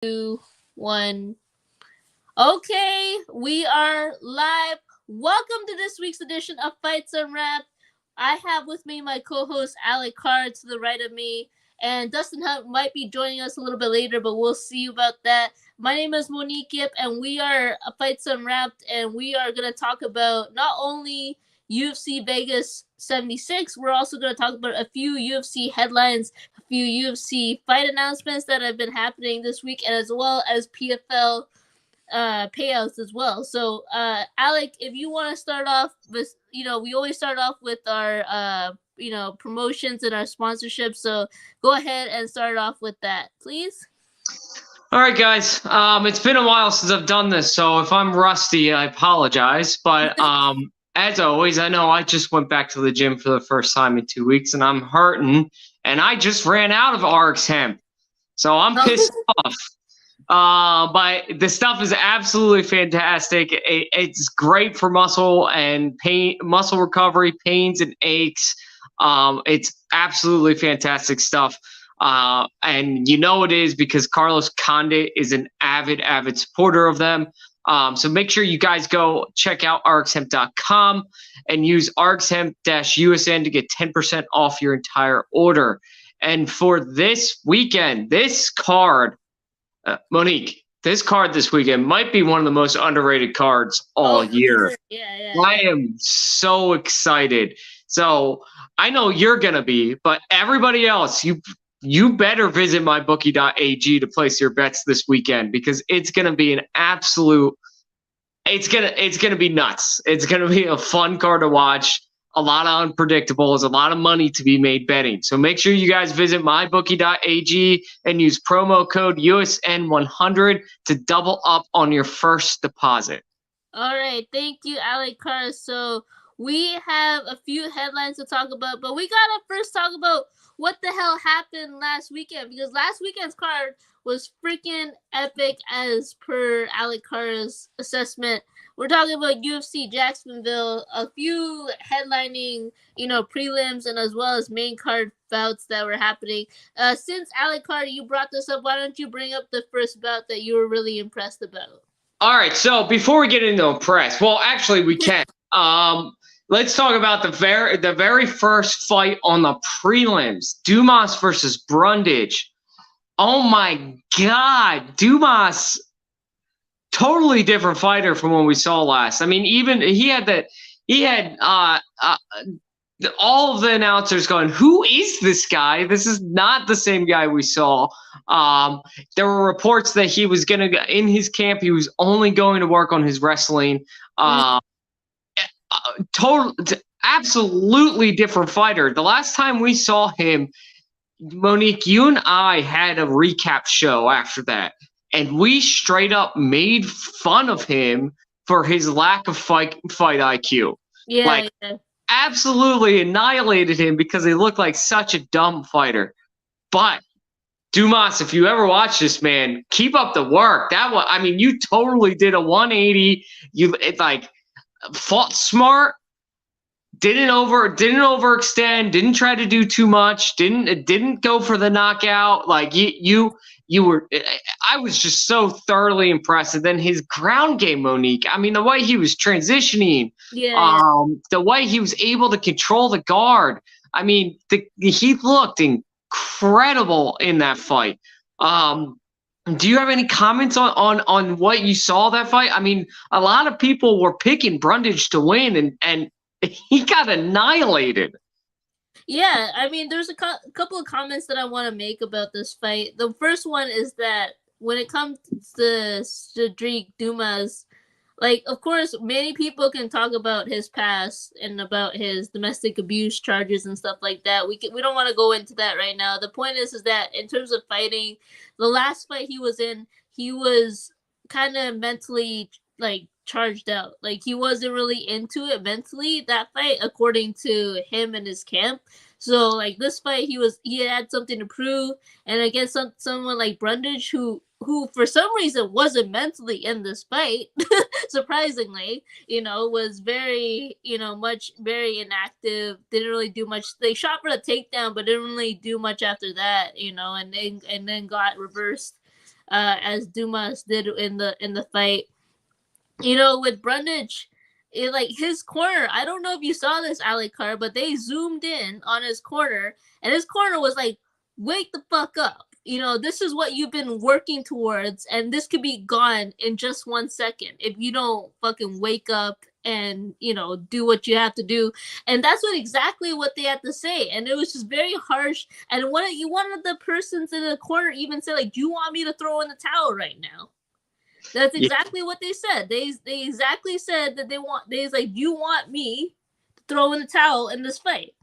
2, 1. Okay, we are live. Welcome to this week's edition of Fights Unwrapped. I have with me my co-host Alec Carr to the right of me, and Dustin Hunt might be joining us a little bit later, but we'll see about that. My name is Monique Yip, and we are Fights Unwrapped, and we are going to talk about not only UFC Vegas 76, we're also going to talk about a few UFC headlines, a few UFC fight announcements that have been happening this week, and as well as PFL payouts as well. So, Alec, if you want to start off with, we always start off with our, promotions and our sponsorships. So go ahead and start off with that, please. All right, guys. It's been a while since I've done this, so if I'm rusty, I apologize. But as always, I know I just went back to the gym for the first time in 2 weeks, and I'm hurting, and I just ran out of RX hemp, so I'm pissed off. But the stuff is absolutely fantastic. It's great for muscle and pain, muscle recovery, pains and aches. It's absolutely fantastic stuff. And you know it is because Carlos Condit is an avid supporter of them. So make sure you guys go check out rxhemp.com and use rxhemp-usn to get 10% off your entire order. And for this weekend, this card, Monique, this card this weekend might be one of the most underrated cards all year. Yeah. I am so excited. So I know you're going to be, but everybody else, you better visit mybookie.ag to place your bets this weekend because it's going to be an absolute it's going to be nuts. It's going to be a fun card to watch. A lot of unpredictables, a lot of money to be made betting. So make sure you guys visit mybookie.ag and use promo code USN100 to double up on your first deposit. All right. Thank you, Alec Carr. So we have a few headlines to talk about, but we got to first talk about what the hell happened last weekend, because last weekend's card was freaking epic as per Alec Carr's assessment. We're talking about UFC Jacksonville, a few headlining, prelims and as well as main card bouts that were happening. Since Alec Carr, you brought this up, why don't you bring up the first bout that you were really impressed about? All right, so before we get into impressed, well, actually we can. Let's talk about the very first fight on the prelims, Dumas versus Brundage. Oh my God, Dumas, totally different fighter from when we saw last. I mean, even he had all of the announcers going, "Who is this guy? This is not the same guy we saw." There were reports that he was going to in his camp. He was only going to work on his wrestling. Absolutely different fighter. The last time we saw him, Monique, you and I had a recap show after that, and we straight up made fun of him for his lack of fight IQ. Yeah. Absolutely annihilated him because he looked like such a dumb fighter. But Dumas, if you ever watch this, man, keep up the work. You totally did a 180. You fought smart. Didn't overextend. Didn't try to do too much. Didn't go for the knockout. You were. I was just so thoroughly impressed. And then his ground game, Monique. I mean, the way he was transitioning. The way he was able to control the guard. I mean, he looked incredible in that fight. Do you have any comments on what you saw that fight? I mean, a lot of people were picking Brundage to win, and he got annihilated. Yeah, I mean, there's a couple of comments that I want to make about this fight. The first one is that when it comes to Cedric Dumas, of course, many people can talk about his past and about his domestic abuse charges and stuff like that. We don't want to go into that right now. The point is that in terms of fighting, the last fight he was in, he was kind of mentally charged out. He wasn't really into it mentally, that fight, according to him and his camp. So this fight, he had something to prove, and against someone like Brundage, who for some reason wasn't mentally in this fight, surprisingly, was very, very inactive, didn't really do much. They shot for the takedown, but didn't really do much after that, and then got reversed. as Dumas did in the fight. You know, with Brundage, like his corner. I don't know if you saw this, Alec Carr, but they zoomed in on his corner, and his corner was like, "Wake the fuck up! You know, this is what you've been working towards, and this could be gone in just 1 second if you don't fucking wake up and do what you have to do." And that's exactly what they had to say, and it was just very harsh. And one of the persons in the corner even said, like, "Do you want me to throw in the towel right now?" That's Yeah. exactly what they said. They exactly said that they's like, "You want me to throw in the towel in this fight?"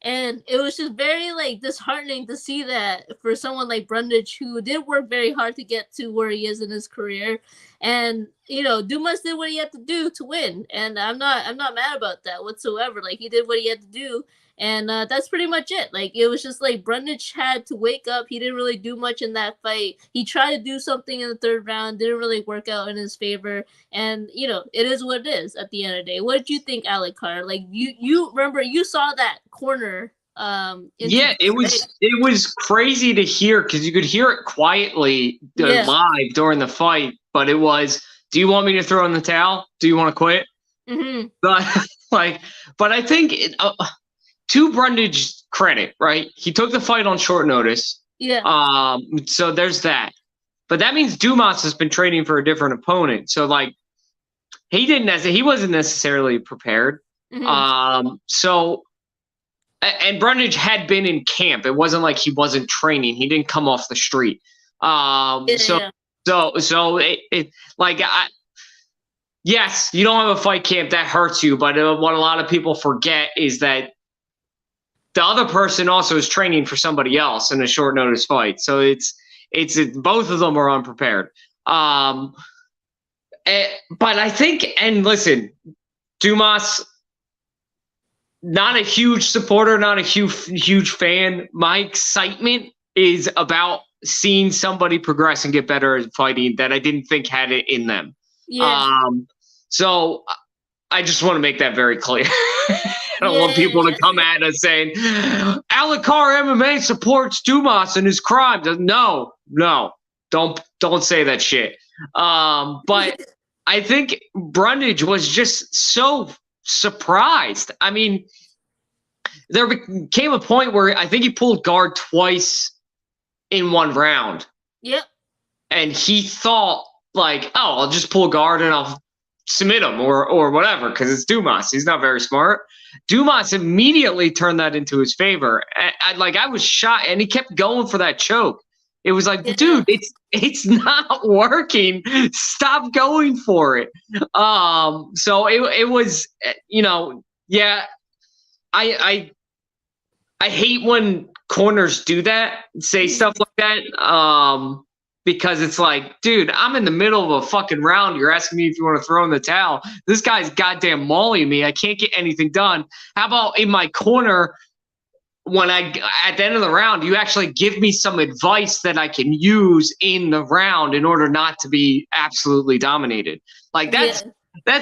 And it was just very like disheartening to see that for someone like Brundage, who did work very hard to get to where he is in his career. And Dumas did what he had to do to win, and I'm not mad about that whatsoever. Like, he did what he had to do, and that's pretty much it. Like, it was just like Brundage had to wake up. He didn't really do much in that fight. He tried to do something in the third round, didn't really work out in his favor. And it is what it is at the end of the day. What did you think, Alec Carr? Like, you remember, you saw that corner Yeah, introduced, right? it was crazy to hear because you could hear it quietly Yeah. live during the fight, but it was, "Do you want me to throw in the towel? Do you want to quit?" Mm-hmm. But like, but I think to Brundage's credit, right? He took the fight on short notice. Yeah. So there's that. But that means Dumas has been training for a different opponent. So like, he wasn't necessarily prepared. Mm-hmm. So and Brundage had been in camp. It wasn't like he wasn't training. He didn't come off the street. So Yeah. so it like yes, you don't have a fight camp, that hurts you. But what a lot of people forget is that the other person also is training for somebody else in a short notice fight. So it's both of them are unprepared. But I think, and listen, Dumas, not a huge supporter, not a huge fan. My excitement is about seeing somebody progress and get better at fighting that I didn't think had it in them. Yeah. So I just want to make that very clear. I don't want people to Yeah. come at us saying Alec Carr MMA supports Dumas and his crimes. No, don't say that shit. But I think Brundage was just so surprised. I mean, there came a point where I think he pulled guard twice in one round. Yep. And he thought, like, "Oh, I'll just pull guard and I'll submit him or whatever," because it's Dumas. He's not very smart. Dumas immediately turned that into his favor. I was shocked, and he kept going for that choke. It was like, Yeah. dude, it's not working. Stop going for it. So it was, yeah. I hate when corners do that, say stuff like that. Because it's like, dude, I'm in the middle of a fucking round. You're asking me if you want to throw in the towel. This guy's goddamn mauling me. I can't get anything done. How about in my corner, when at the end of the round, you actually give me some advice that I can use in the round in order not to be absolutely dominated. Like, that's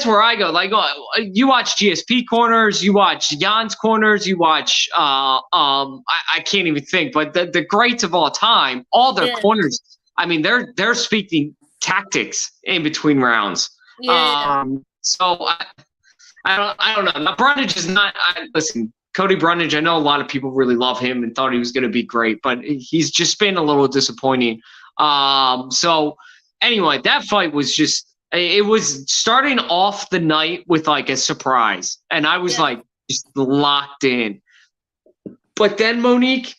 where I go. Like, you watch GSP corners, you watch Jan's corners, you watch I can't even think, but the greats of all time, all their corners. I mean, they're speaking tactics in between rounds. Yeah. So I don't know. Now, Brundage is not. Listen, Cody Brundage. I know a lot of people really love him and thought he was going to be great, but he's just been a little disappointing. So anyway, that fight was just. It was starting off the night with like a surprise, and I was like just locked in. But then, Monique,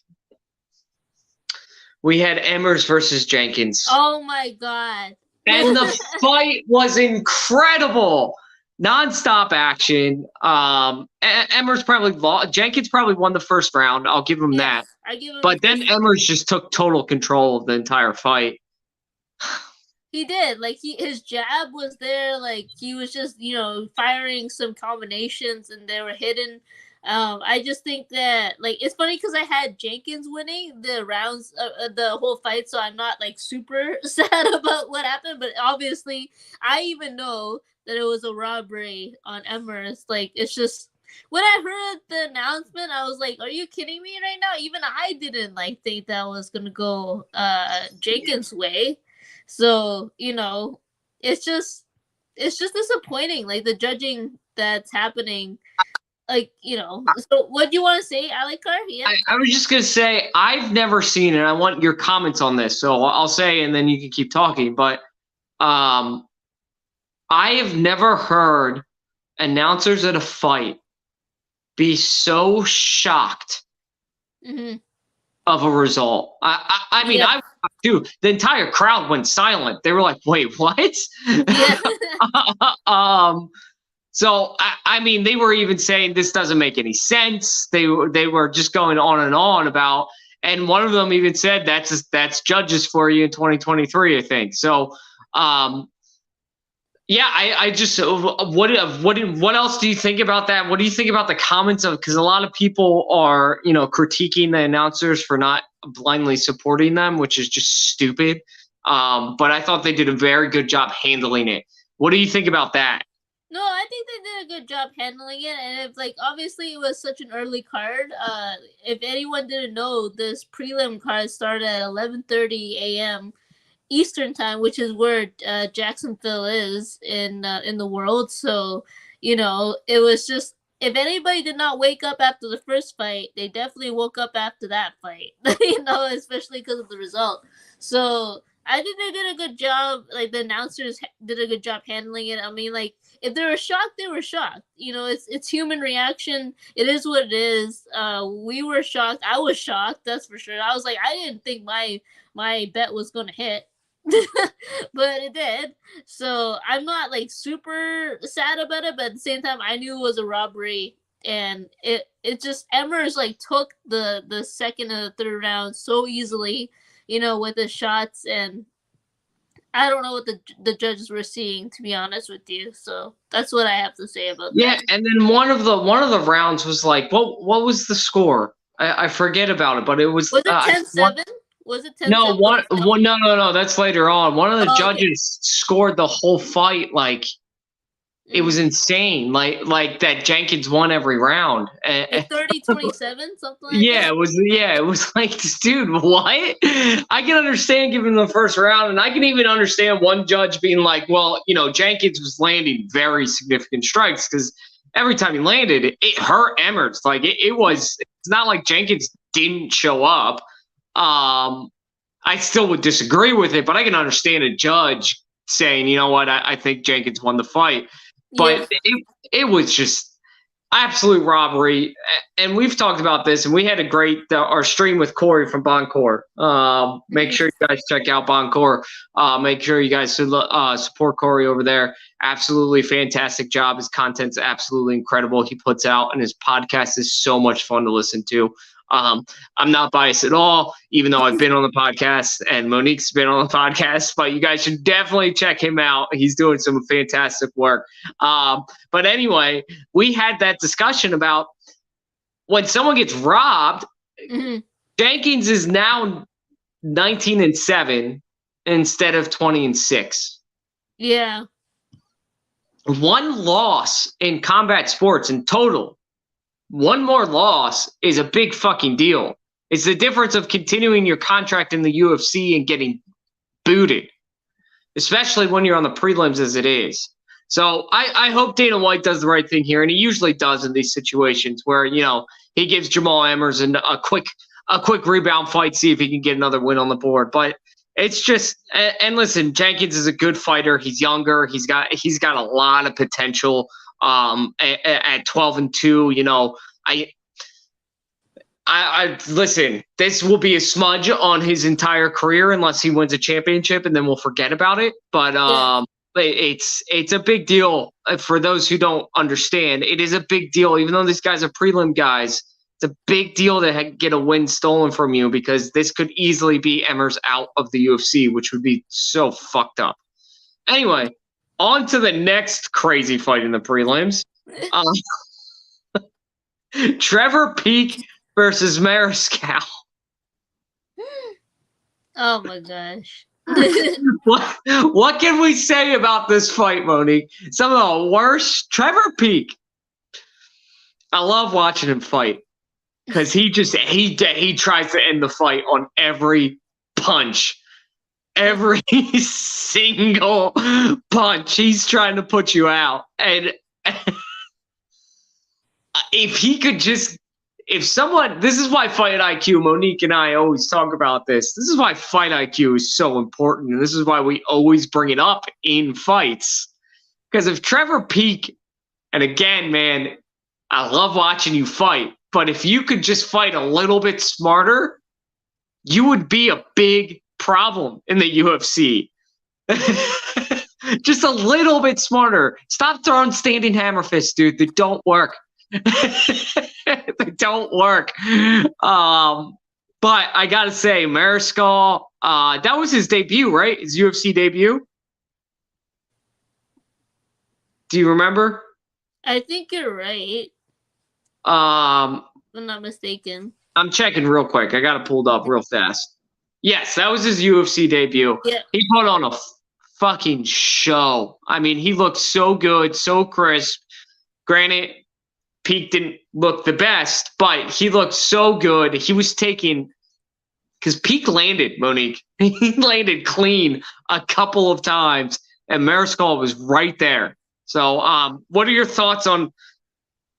we had Emmers versus Jenkins. Oh my god. And the fight was incredible. Non-stop action. Emmers Jenkins probably won the first round. I'll give him that. I give him. But then Emmers just took total control of the entire fight. He did. Like, his jab was there. Like, he was just, firing some combinations, and they were hidden. I just think that, like, it's funny because I had Jenkins winning the rounds, the whole fight, so I'm not, like, super sad about what happened. But obviously, I even know that it was a robbery on Emmers. Like, it's just, when I heard the announcement, I was like, are you kidding me right now? Even I didn't, like, think that was going to go Jenkins' way. So, it's just disappointing, like the judging that's happening. Like, so what do you want to say, Alikar? Yeah. I was just gonna say I've never seen it. I want your comments on this, so I'll say, and then you can keep talking. But um, I have never heard announcers at a fight be so shocked Hmm. of a result. I mean, Yeah. I too. The entire crowd went silent. They were like, "Wait, what?" Yeah. um, so I mean, they were even saying this doesn't make any sense. They were just going on and on about, and one of them even said that's judges for you in 2023, I think. So, yeah, I just what else do you think about that? What do you think about the comments of, because a lot of people are critiquing the announcers for not blindly supporting them, which is just stupid. But I thought they did a very good job handling it. What do you think about that? No, I think they did a good job handling it, and if like obviously it was such an early card. If anyone didn't know, this prelim card started at 11:30 a.m. Eastern time, which is where Jacksonville is in the world. So, it was just, if anybody did not wake up after the first fight, they definitely woke up after that fight. Especially because of the result. So I think they did a good job. Like the announcers did a good job handling it. I mean, like if they were shocked, they were shocked. It's human reaction. It is what it is. We were shocked. I was shocked. That's for sure. I was like, I didn't think my bet was gonna hit. But it did. So I'm not like super sad about it, but at the same time I knew it was a robbery, and it just Emmers like took the second and the third round so easily, with the shots, and I don't know what the judges were seeing, to be honest with you. So that's what I have to say about Yeah, that. and then one of the rounds was like, what was the score? I forget about it, but it was Was it 10-7? Was it 10-7 no when one it stopped? one no, that's later on. One of the Oh, okay. judges scored the whole fight, like it was Mm. insane. Like that Jenkins won every round. Like 30-27, something like Yeah, that. it was like, dude, what? I can understand giving the first round, and I can even understand one judge being like, well, Jenkins was landing very significant strikes because every time he landed, it hurt Emmers. Like it's not like Jenkins didn't show up. I still would disagree with it, but I can understand a judge saying, you know what, I think Jenkins won the fight. Yeah. But it was just absolute robbery. And we've talked about this, and we had a great our stream with Corey from Boncourt. Make Mhm. sure you guys check out Boncourt. Make sure you guys support Corey over there. Absolutely fantastic job. His content's absolutely incredible. He puts out, and his podcast is so much fun to listen to. I'm not biased at all, even though I've been on the podcast and Monique's been on the podcast, but you guys should definitely check him out. He's doing some fantastic work. But anyway, we had that discussion about when someone gets robbed. Mhm. Jenkins is now 19-7 instead of 20-6. Yeah. One loss in combat sports in total, one more loss is a big fucking deal. It's the difference of continuing your contract in the UFC and getting booted, especially when you're on the prelims as it is. So I hope Dana White does the right thing here, and he usually does in these situations where he gives Jamal Emmers a quick rebound fight, see if he can get another win on the board. But it's just, and listen, Jenkins is a good fighter. He's younger. He's got a lot of potential. At 12-2, I listen. This will be a smudge on his entire career unless he wins a championship, and then we'll forget about it. But Yeah. it's a big deal for those who don't understand. It is a big deal, even though these guys are prelim guys. It's a big deal to get a win stolen from you, because this could easily be Emmers out of the UFC, which would be so fucked up. Anyway, on to the next crazy fight in the prelims. Trevor Peek versus Mariscal. Oh my gosh. What can we say about this fight, Monique? Some of the worst. Trevor Peek. I love watching him fight because he tries to end the fight on every punch. every single punch. He's trying to put you out. And if he could just, if someone, this is why fight IQ, Monique and I always talk about this. This is why fight IQ is so important. And this is why we always bring it up in fights. Because if Trevor Peek, and again, man, I love watching you fight, but if you could just fight a little bit smarter, you would be a big problem in the UFC. Just a little bit smarter. Stop throwing standing hammer fists, dude. They don't work. They don't work. But I gotta say, Mariscal, that was his debut, right? His UFC debut. Do you remember? I think you're right. Um, If I'm not mistaken. I'm checking real quick. I got it pulled up real fast. Yes, that was his UFC debut. Yeah. He put on a fucking show. I mean, he looked so good, so crisp. Granted, Peak didn't look the best, but he looked so good. He was taking, because Peak landed, Monique. He landed clean a couple of times, and Mariscal was right there. So, what are your thoughts on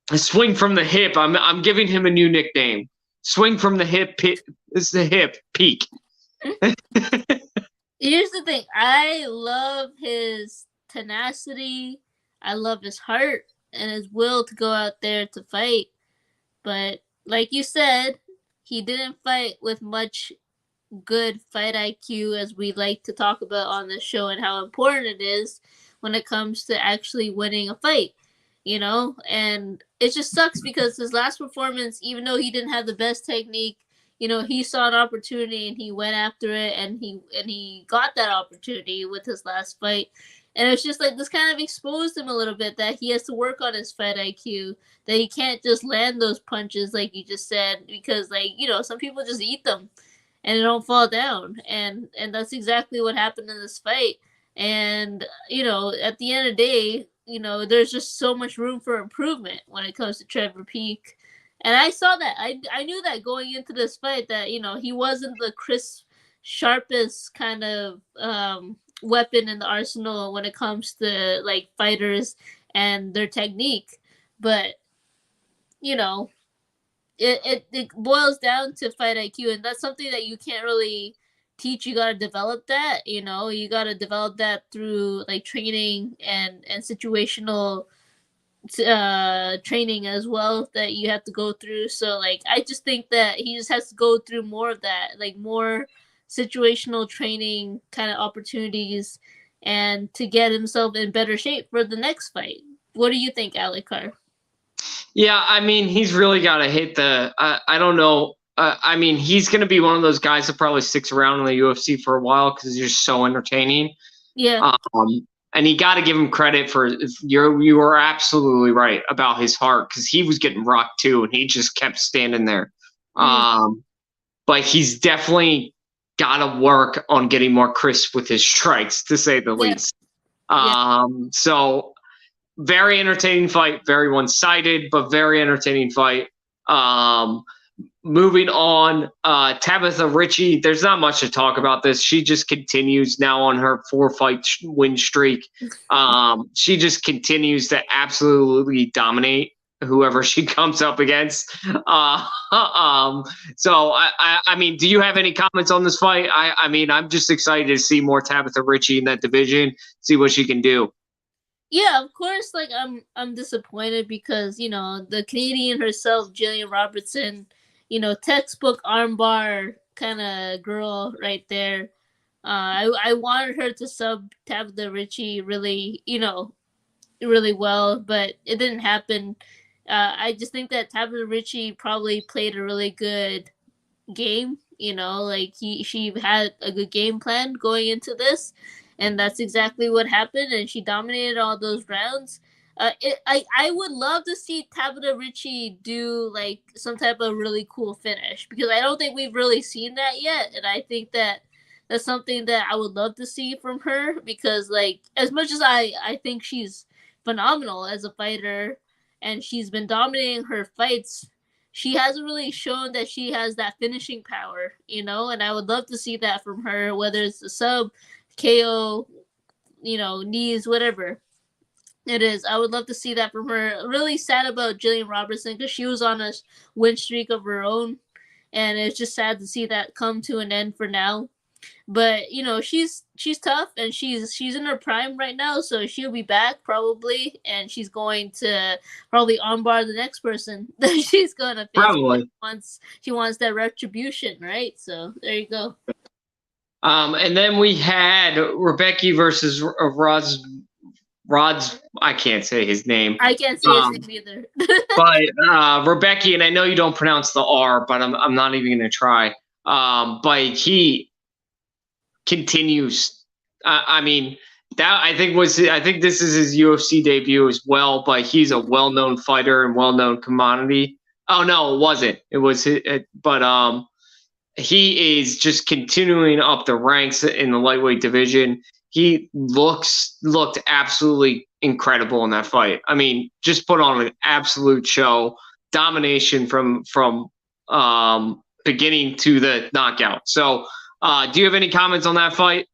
a swing from the hip? I'm giving him a new nickname. Swing from the hip. It's the hip. Peak. Here's the thing. I love his tenacity. I love his heart and his will to go out there to fight. But like you said, he didn't fight with much good fight IQ, as we like to talk about on this show, and how important it is when it comes to actually winning a fight, you know? And it just sucks because his last performance, even though he didn't have the best technique, you know, he saw an opportunity and he went after it, and he got that opportunity with his last fight. And it's just like this kind of exposed him a little bit, that he has to work on his fight IQ, that he can't just land those punches like you just said, because, like, you know, some people just eat them and they don't fall down. And that's exactly what happened in this fight. And, you know, at the end of the day, you know, there's just so much room for improvement when it comes to Trevor Peek. And I saw that. I knew that going into this fight, that, you know, he wasn't the crisp, sharpest kind of weapon in the arsenal when it comes to, like, fighters and their technique. But, you know, it boils down to fight IQ, and that's something that you can't really teach. You got to develop that, you know. You got to develop that through, like, training and situational training as well, that you have to go through. So, like, I just think that he just has to go through more of that, like, more situational training kind of opportunities, and to get himself in better shape for the next fight. What do you think, Alikar? Yeah, I mean, he's really got to hit the. I don't know. I mean, he's going to be one of those guys that probably sticks around in the UFC for a while because he's just so entertaining. Yeah. And you got to give him credit for you are absolutely right about his heart, because he was getting rocked too, and he just kept standing there. But he's definitely got to work on getting more crisp with his strikes, to say the least. So very entertaining fight, very one-sided, but very entertaining fight. Moving on, Tabitha Ritchie, there's not much to talk about this. She just continues now on her 4-fight win streak. She just continues to absolutely dominate whoever she comes up against. So, I mean, do you have any comments on this fight? I mean, I'm just excited to see more Tabitha Ritchie in that division, see what she can do. Yeah, of course. Like, I'm disappointed because, you know, the Canadian herself, Jillian Robertson, you know, textbook armbar kind of girl right there. I wanted her to sub Tabitha Ritchie really, you know, really well, but it didn't happen. I just think that Tabitha Ritchie probably played a really good game. You know, like, she had a good game plan going into this, and that's exactly what happened. And she dominated all those rounds. I would love to see Tabitha Ritchie do, like, some type of really cool finish, because I don't think we've really seen that yet, and I think that that's something that I would love to see from her, because, like, as much as I think she's phenomenal as a fighter, and she's been dominating her fights, she hasn't really shown that she has that finishing power, and I would love to see that from her, whether it's the sub, KO, knees, whatever it is. I would love to see that from her. Really sad about Jillian Robertson because she was on a win streak of her own, and it's just sad to see that come to an end for now. But she's tough, and she's in her prime right now, so she'll be back probably, and she's going to probably armbar the next person that she's gonna face. Probably. She wants that retribution, right? So there you go. And then we had Rebecca versus Rod's. I can't say his name. I can't say his name either. But Rebecca, and I know you don't pronounce the R, but I'm not even going to try. But he continues. I mean, that I think this is his UFC debut as well. But he's a well-known fighter and well-known commodity. Oh no, it wasn't. It was. But he is just continuing up the ranks in the lightweight division. He looked absolutely incredible in that fight. I mean, just put on an absolute show, domination from beginning to the knockout. So, do you have any comments on that fight?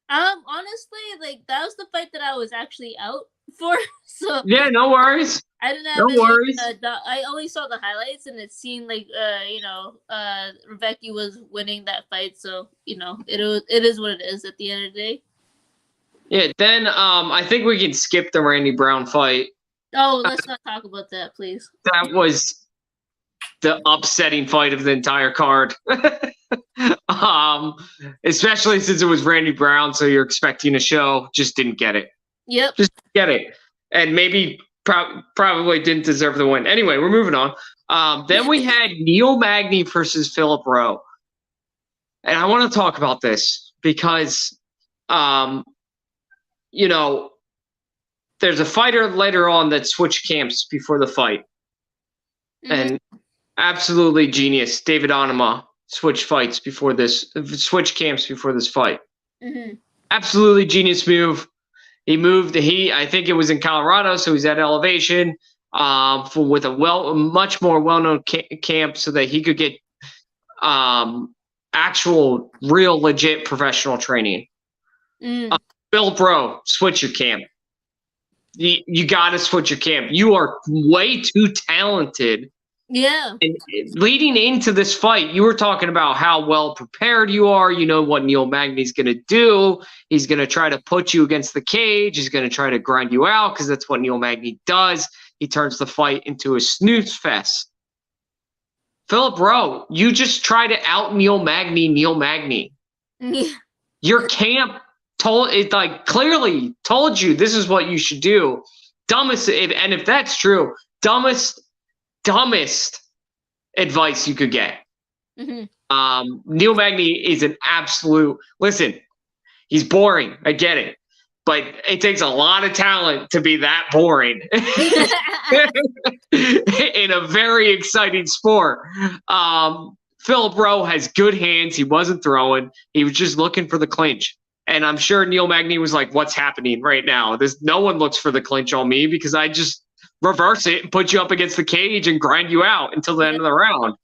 Honestly, like that was the fight that I was actually out for. So yeah, no worries. I didn't have no worries. I only saw the highlights, and it seemed like Rebecca was winning that fight. So it is what it is at the end of the day. Yeah. Then I think we can skip the Randy Brown fight. Oh, let's not talk about that, please. That was the upsetting fight of the entire card. Especially since it was Randy Brown, so you're expecting a show, just didn't get it. Yep. Just get it. And maybe probably didn't deserve the win. Anyway, we're moving on. Then we had Neil Magny versus Philip Rowe. And I want to talk about this because, there's a fighter later on that switched camps before the fight. Mm-hmm. And absolutely genius. David Onama switched camps before this fight. Mm-hmm. Absolutely genius move. He moved. I think it was in Colorado, so he's at elevation with a much more well-known camp, so that he could get actual, real, legit professional training. Bill Bro, switch your camp. You got to switch your camp. You are way too talented. Yeah. And leading into this fight, you were talking about how well prepared you are. You know what Neil Magny's going to do. He's going to try to put you against the cage. He's going to try to grind you out because that's what Neil Magny does. He turns the fight into a snooze fest. Philip Rowe, you just try to out Neil Magny. Yeah. Your camp clearly told you this is what you should do. And if that's true, dumbest advice you could get. Mm-hmm. Neil Magny is an absolute. Listen, he's boring. I get it, but it takes a lot of talent to be that boring in a very exciting sport. Philip Rowe has good hands. He wasn't throwing. He was just looking for the clinch. And I'm sure Neil Magny was like, "What's happening right now? No one looks for the clinch on me because I just reverse it and put you up against the cage and grind you out until the end of the round."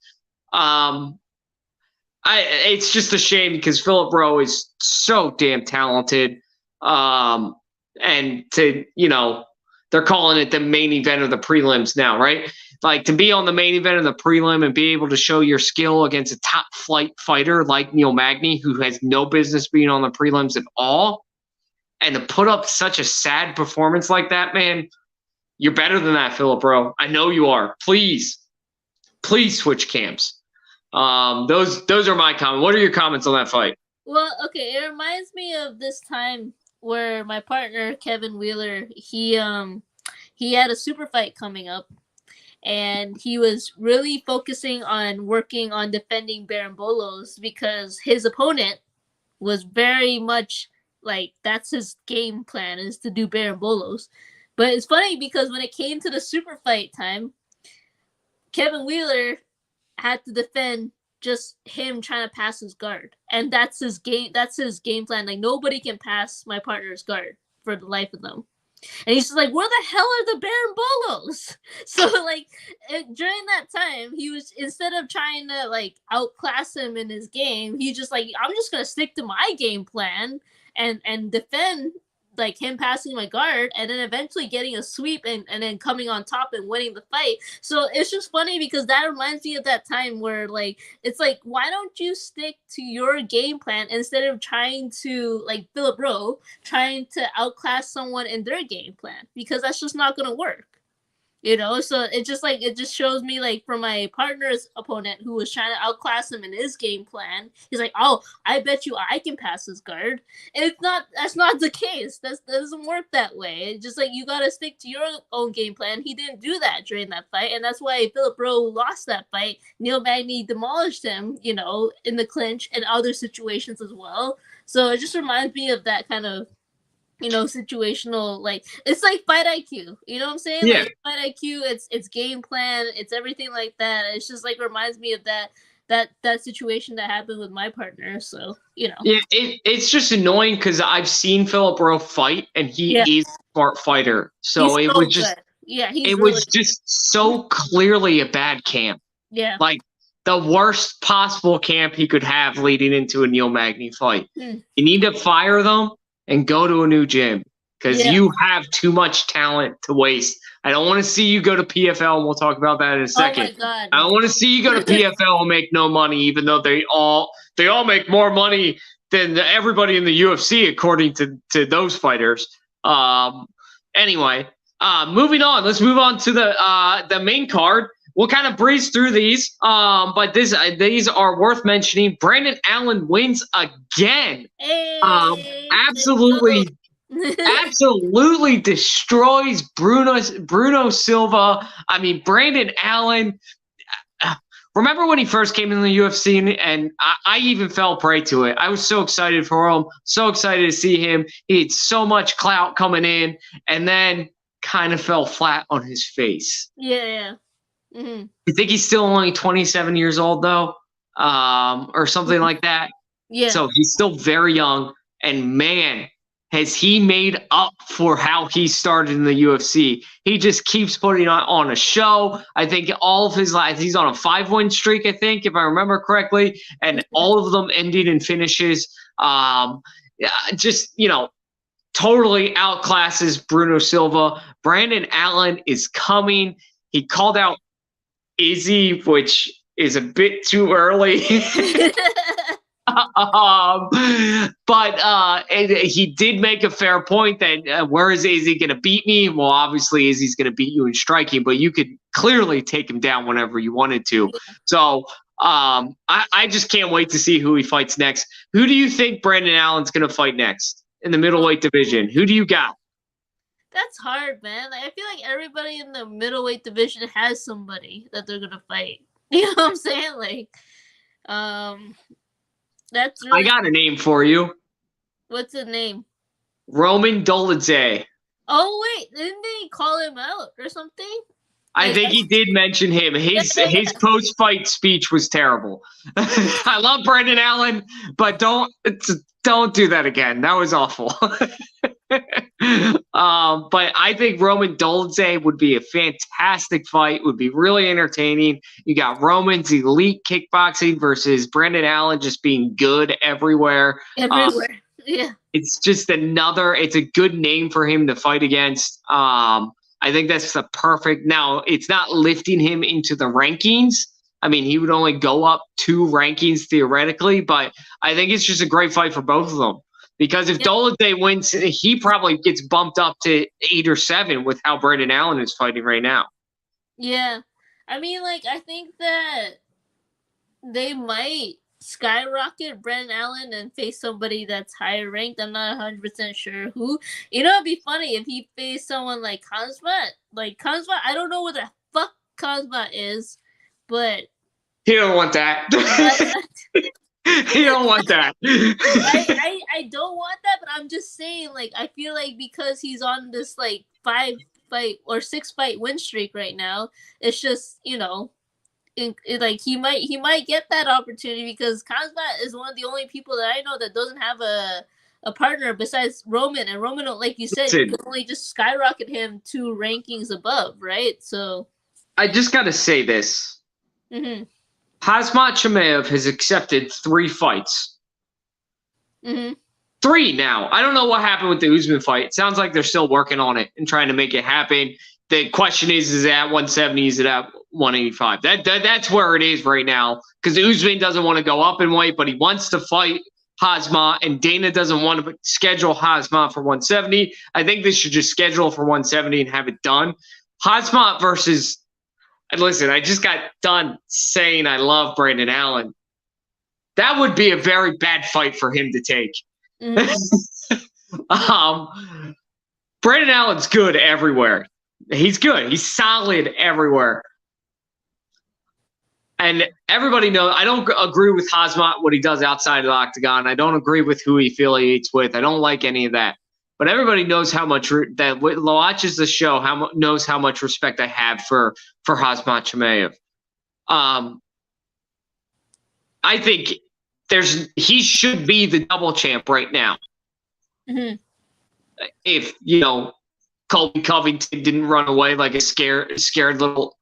It's just a shame because Philip Rowe is so damn talented. And they're calling it the main event of the prelims now, right? Like, to be on the main event of the prelim and be able to show your skill against a top flight fighter like Neil Magny, who has no business being on the prelims at all, and to put up such a sad performance like that, man, you're better than that, Philip Rowe. I know you are. Please switch camps. Those are my comments. What are your comments on that fight? Well, okay, it reminds me of this time where my partner Kevin Wheeler, he had a super fight coming up, and he was really focusing on working on defending Barambolos because his opponent was very much like, that's his game plan, is to do Barambolos. But it's funny because when it came to the super fight time, Kevin Wheeler had to defend just him trying to pass his guard. And that's his game plan. Like, nobody can pass my partner's guard for the life of them. And he's just like, where the hell are the Baron Bolos? So like during that time, he was, instead of trying to like outclass him in his game, he just like, I'm just gonna stick to my game plan and defend like him passing my guard and then eventually getting a sweep and then coming on top and winning the fight. So it's just funny because that reminds me of that time where like it's like, why don't you stick to your game plan instead of trying to like Philip Rowe trying to outclass someone in their game plan, because that's just not gonna work. So it just like, it just shows me like from my partner's opponent who was trying to outclass him in his game plan, he's like, oh, I bet you I can pass this guard. And that's not the case. That doesn't work that way. It's just like, you gotta stick to your own game plan. He didn't do that during that fight, and that's why Philip Rowe lost that fight. Neil Magny demolished him, in the clinch and other situations as well. So it just reminds me of that kind of situational, like, it's like fight IQ, you know what I'm saying? Yeah. Like fight IQ, it's game plan, it's everything like that. It's just like reminds me of that situation that happened with my partner. So Yeah, it's just annoying because I've seen Philip Rowe fight, and he yeah, is a smart fighter. So he's so good. Yeah, he's it really was just so clearly a bad camp. yeah. Like the worst possible camp he could have leading into a Neil Magny fight. You need to fire them and go to a new gym because you have too much talent to waste. I don't want to see you go to PFL, and we'll talk about that in a second. Oh my god. I don't want to see you go to PFL and make no money, even though they all make more money than everybody in the UFC, according to those fighters. Anyway, moving on. Let's move on to the main card. We'll kind of breeze through these, but these are worth mentioning. Brandon Allen wins again. Hey, absolutely destroys Bruno Silva. I mean, Brandon Allen. Remember when he first came in the UFC, and I even fell prey to it. I was so excited for him, so excited to see him. He had so much clout coming in, and then kind of fell flat on his face. Yeah. Mm-hmm. I think he's still only 27 years old, though, or something like that. Yeah. So he's still very young, and man, has he made up for how he started in the UFC. He just keeps putting on a show. I think all of his life, he's on a 5-win streak, I think, if I remember correctly, and all of them ended in finishes. Totally outclasses Bruno Silva. Brandon Allen is coming. He called out Izzy, which is a bit too early. But he did make a fair point that where is Izzy going to beat me? Well, obviously Izzy's going to beat you in striking, but you could clearly take him down whenever you wanted to. So I just can't wait to see who he fights next. Who do you think Brandon Allen's going to fight next in the middleweight division? Who do you got? That's hard, man. Like, I feel like everybody in the middleweight division has somebody that they're gonna fight. You know what I'm saying? Like, that's really... I got a name for you. What's the name? Roman Dolidze. Oh wait, didn't they call him out or something? I think he did mention him. His post-fight speech was terrible. I love Brandon Allen, but don't do that again. That was awful. But I think Roman Dolidze would be a fantastic fight. Would be really entertaining. You got Roman's elite kickboxing versus Brandon Allen just being good everywhere. Everywhere. Yeah. It's just it's a good name for him to fight against. I think that's the perfect. Now, it's not lifting him into the rankings. I mean, he would only go up 2 rankings theoretically, but I think it's just a great fight for both of them. Because if Dolidze wins, he probably gets bumped up to 8 or 7 with how Brandon Allen is fighting right now. Yeah. I mean, like, I think that they might skyrocket Brandon Allen and face somebody that's higher ranked. I'm not 100% sure who. It'd be funny if he faced someone like Khamzat. Like, Khamzat, I don't know what the fuck Khamzat is, but... He don't want that. You don't want that. I don't want that, but I'm just saying, like, I feel like because he's on this, like, 5-fight or 6-fight win streak right now, it's just, like he might get that opportunity because Khamzat is one of the only people that I know that doesn't have a a partner besides Roman, and Roman, like you said, Listen, could only just skyrocket him 2 rankings above, right? So, I just got to say this. mm-hmm, Hazmat Chimaev has accepted 3 fights. mm-hmm. 3 now. I don't know what happened with the Usman fight. It sounds like they're still working on it and trying to make it happen. The question is it at 170? Is it at 185? That's where it is right now, because Usman doesn't want to go up in weight, but he wants to fight Hazmat, and Dana doesn't want to schedule Hazmat for 170. I think they should just schedule for 170 and have it done. Hazmat versus, and listen, I just got done saying I love Brandon Allen. That would be a very bad fight for him to take. Mm-hmm. Brandon Allen's good everywhere. He's good. He's solid everywhere. And everybody knows I don't agree with Hazmat, what he does outside of the octagon. I don't agree with who he affiliates with. I don't like any of that. But everybody knows how much that watches the show knows how much respect I have for Hazmat Chimaev. I think he should be the double champ right now. Mm-hmm. If Colby Covington didn't run away like a scared little,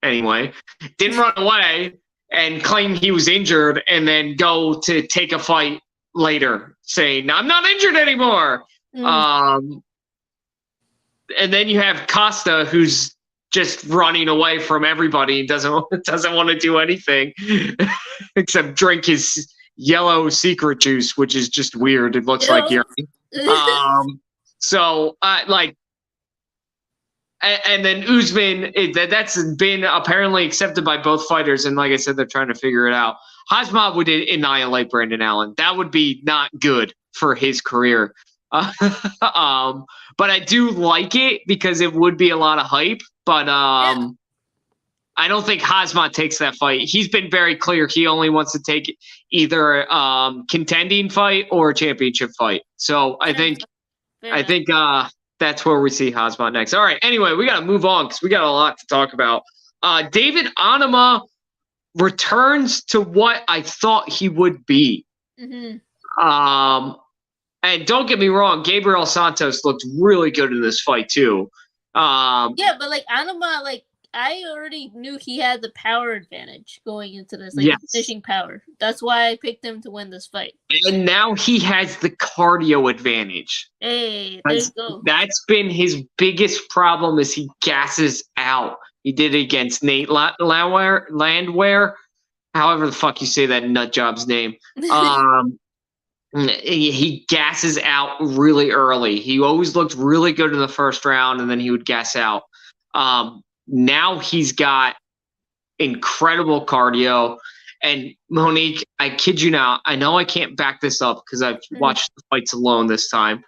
anyway, didn't run away and claim he was injured and then go to take a fight later saying I'm not injured anymore. And then you have Costa, who's just running away from everybody and doesn't want to do anything except drink his yellow secret juice, which is just weird. It looks like urine. So and then Usman, that's been apparently accepted by both fighters, and like I said, they're trying to figure it out. Hazmat would annihilate Brandon Allen. That would be not good for his career. But I do like it because it would be a lot of hype. But I don't think Hazmat takes that fight. He's been very clear. He only wants to take either contending fight or a championship fight. So I think that's where we see Hazmat next. All right. Anyway, we got to move on because we got a lot to talk about. David Onama returns to what I thought he would be. Mm-hmm. And don't get me wrong, Gabriel Santos looked really good in this fight too. Yeah, but Onama, I already knew he had the power advantage going into this, the finishing power. That's why I picked him to win this fight. And now he has the cardio advantage. Hey, there you go. That's been his biggest problem, is he gasses out. He did it against Nate Landwehr, however the fuck you say that nut job's name. He gasses out really early. He always looked really good in the first round, and then he would gas out. Now he's got incredible cardio. And Monique, I kid you not, I know I can't back this up because I've watched the fights alone this time.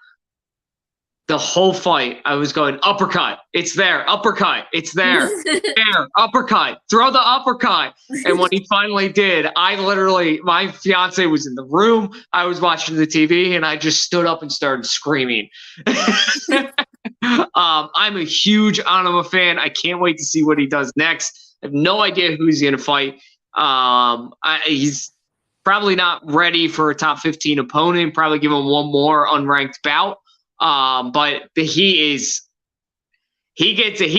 The whole fight, I was going, uppercut, it's there, uppercut, it's there, there, uppercut, throw the uppercut. And when he finally did, my fiance was in the room, I was watching the TV, and I just stood up and started screaming. I'm a huge Onama fan. I can't wait to see what he does next. I have no idea who he's going to fight. He's probably not ready for a top 15 opponent, probably give him one more unranked bout. But he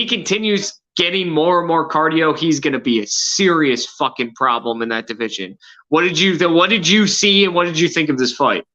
continues getting more and more cardio. He's going to be a serious fucking problem in that division. What did you see, and what did you think of this fight?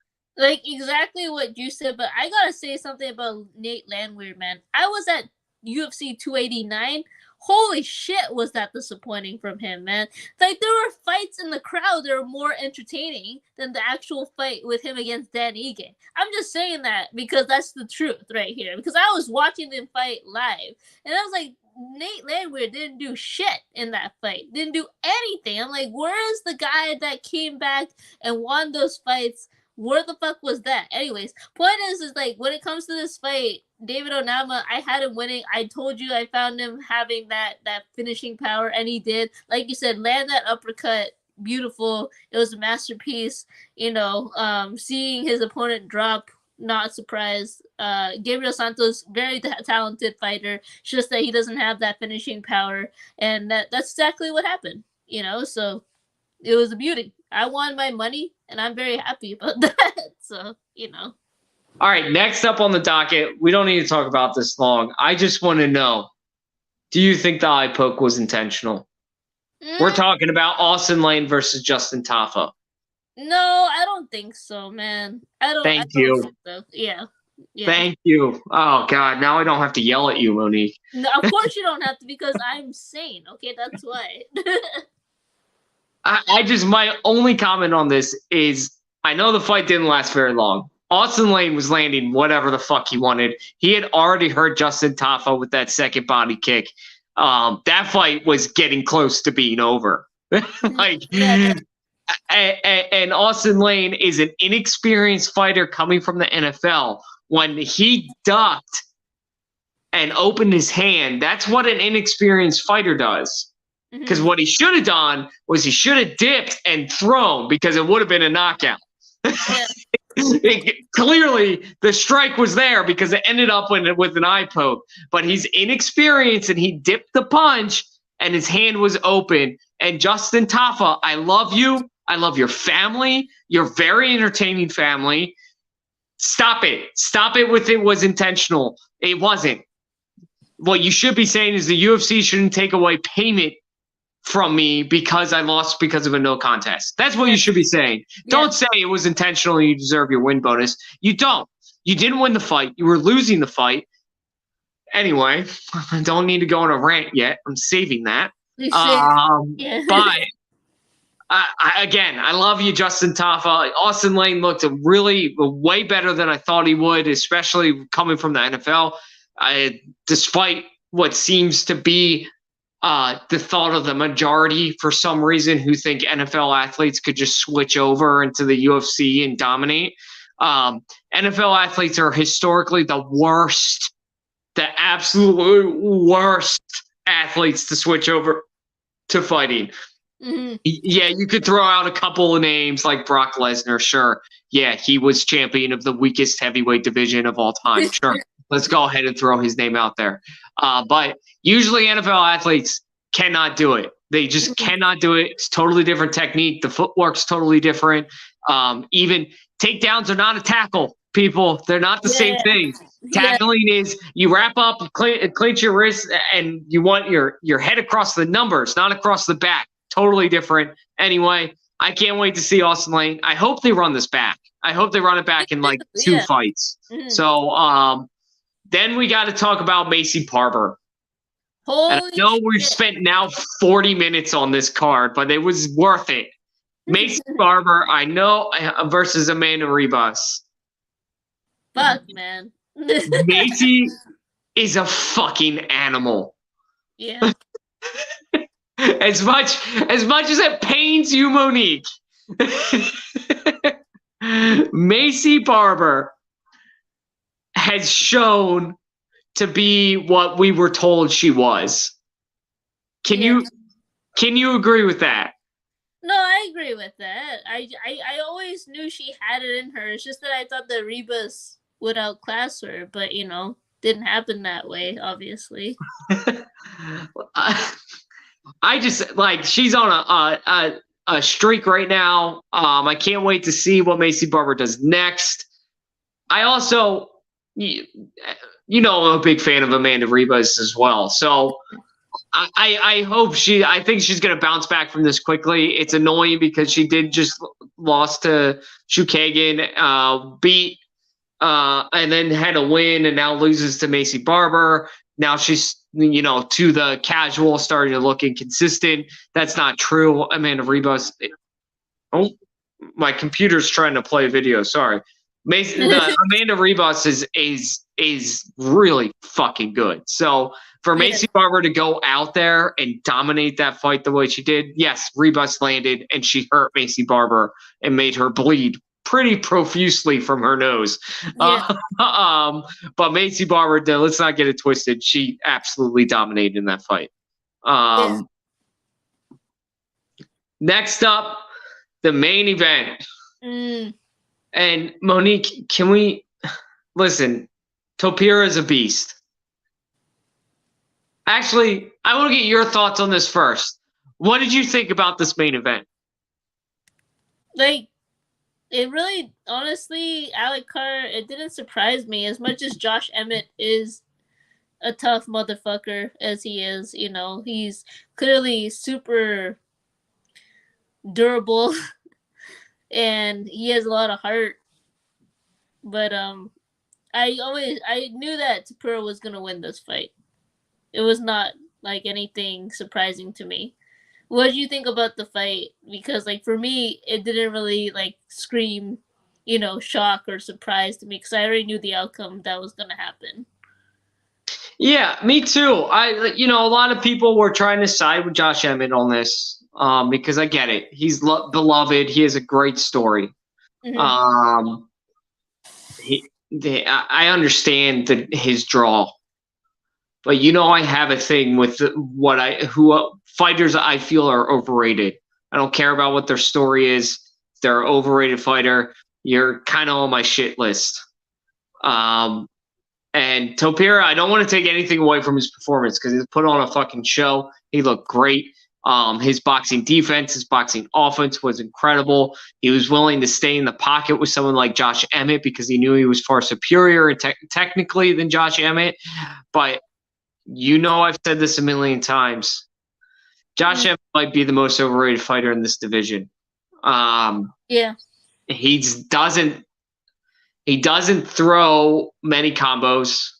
Exactly what you said, but I gotta say something about Nate Landwehr, man. I was at UFC 289. Holy shit, was that disappointing from him, man. There were fights in the crowd that were more entertaining than the actual fight with him against Dan Ige. I'm just saying that because that's the truth right here. Because I was watching them fight live, and I was like, Nate Landwehr didn't do shit in that fight. Didn't do anything. I'm like, where is the guy that came back and won those fights? Where the fuck was that? Anyways, point is when it comes to this fight, David Onama, I had him winning. I told you I found him having that finishing power, and he did. Like you said, land that uppercut, beautiful. It was a masterpiece. Seeing his opponent drop, not surprised. Gabriel Santos, very talented fighter. It's just that he doesn't have that finishing power, and that's exactly what happened. So it was a beauty. I won my money, and I'm very happy about that. So All right, next up on the docket, we don't need to talk about this long. I just want to know, do you think the eye poke was intentional? We're Mm, talking about Austin Lane versus Justin Taffa. no, I don't think so, man. I don't. I Thank don't you. think so. Yeah, yeah. Thank you. Oh God, now I don't have to yell at you, Monique. No, of course you don't have to because I'm sane. Okay, that's why. I just my only comment on this is I know the fight didn't last very long. Austin Lane was landing whatever the fuck he wanted. He had already hurt Justin Taffa with that second body kick. That fight was getting close to being over. like, Yeah. and Austin Lane is an inexperienced fighter coming from the NFL. When he ducked and opened his hand, that's what an inexperienced fighter does. Because what he should have done was he should have dipped and thrown because it would have been a knockout. Yeah. Clearly, the strike was there because it ended up with an eye poke. But he's inexperienced and he dipped the punch and his hand was open. And Justin Taffa, I love you. I love your family. You're very entertaining family. Stop it. Stop it with it was intentional. It wasn't. What you should be saying is the UFC shouldn't take away payment from me because I lost because of a no contest. That's what you should be saying. Don't say it was intentional and you deserve your win bonus. You don't. You didn't win the fight. You were losing the fight. Anyway, I don't need to go on a rant yet. I'm saving that. But again, I love you, Justin Taffa. Austin Lane looked really way better than I thought he would, especially coming from the NFL. Despite what seems to be the thought of the majority for some reason who think NFL athletes could just switch over into the UFC and dominate. NFL athletes are historically the worst, the absolute worst athletes to switch over to fighting. Mm-hmm. Yeah, you could throw out a couple of names like Brock Lesnar. Sure. Yeah, he was champion of the weakest heavyweight division of all time. Sure. Let's go ahead and throw his name out there. But usually NFL athletes cannot do it. They just cannot do it. It's totally different technique. The footwork's totally different. Even takedowns are not a tackle, people. They're not the same thing. Tackling is you wrap up, clench your wrist, and you want your head across the numbers, not across the back. Totally different. Anyway, I can't wait to see Austin Lane. I hope they run this back. I hope they run it back in like 2 fights. Mm-hmm. So then we got to talk about Macy Barber. I know we've spent now 40 minutes on this card, but it was worth it. Macy Barber, I know, versus Amanda Ribas. Fuck, man. Macy is a fucking animal. Yeah. As much as it pains you, Monique, Macy Barber has shown to be what we were told she was. Can you agree with that? No, I agree with that. I always knew she had it in her. It's just that I thought that Ribas would outclass her, but didn't happen that way, obviously. I just like she's on a streak right now. I can't wait to see what Macy Barber does next. I also, I'm a big fan of Amanda Ribas as well. So I hope I think she's going to bounce back from this quickly. It's annoying because she did just lost to Shukagan, beat, and then had a win and now loses to Macy Barber. Now she's, to the casual starting to look inconsistent. That's not true. Amanda Ribas. Oh, my computer's trying to play a video. Sorry. Amanda Ribas is really fucking good. So for Macy Barber to go out there and dominate that fight the way she did, yes, Ribas landed and she hurt Macy Barber and made her bleed pretty profusely from her nose. But Macy Barber, let's not get it twisted. She absolutely dominated in that fight. Next up, the main event. And Monique, can we listen? Topira is a beast. Actually, I want to get your thoughts on this first. What did you think about this main event? Like, it really, honestly, Alec Carr, it didn't surprise me as much as Josh Emmett is a tough motherfucker as he is. You know, he's clearly super durable and he has a lot of heart. But I knew that Tapura was gonna win this fight. It was not like anything surprising to me. What do you think about the fight? Because like for me, it didn't really like scream, shock or surprise to me because I already knew the outcome that was gonna happen. Yeah, me too. A lot of people were trying to side with Josh Emmett on this, because I get it. He's beloved. He has a great story. Mm-hmm. Um, I understand his draw, but I have a thing with who fighters I feel are overrated. I don't care about what their story is. If they're an overrated fighter, you're kind of on my shit list. And Topira, I don't want to take anything away from his performance because he put on a fucking show. He looked great. His boxing defense, his boxing offense was incredible. He was willing to stay in the pocket with someone like Josh Emmett because he knew he was far superior technically than Josh Emmett. But I've said this a million times. Josh Emmett might be the most overrated fighter in this division. Yeah. He doesn't throw many combos.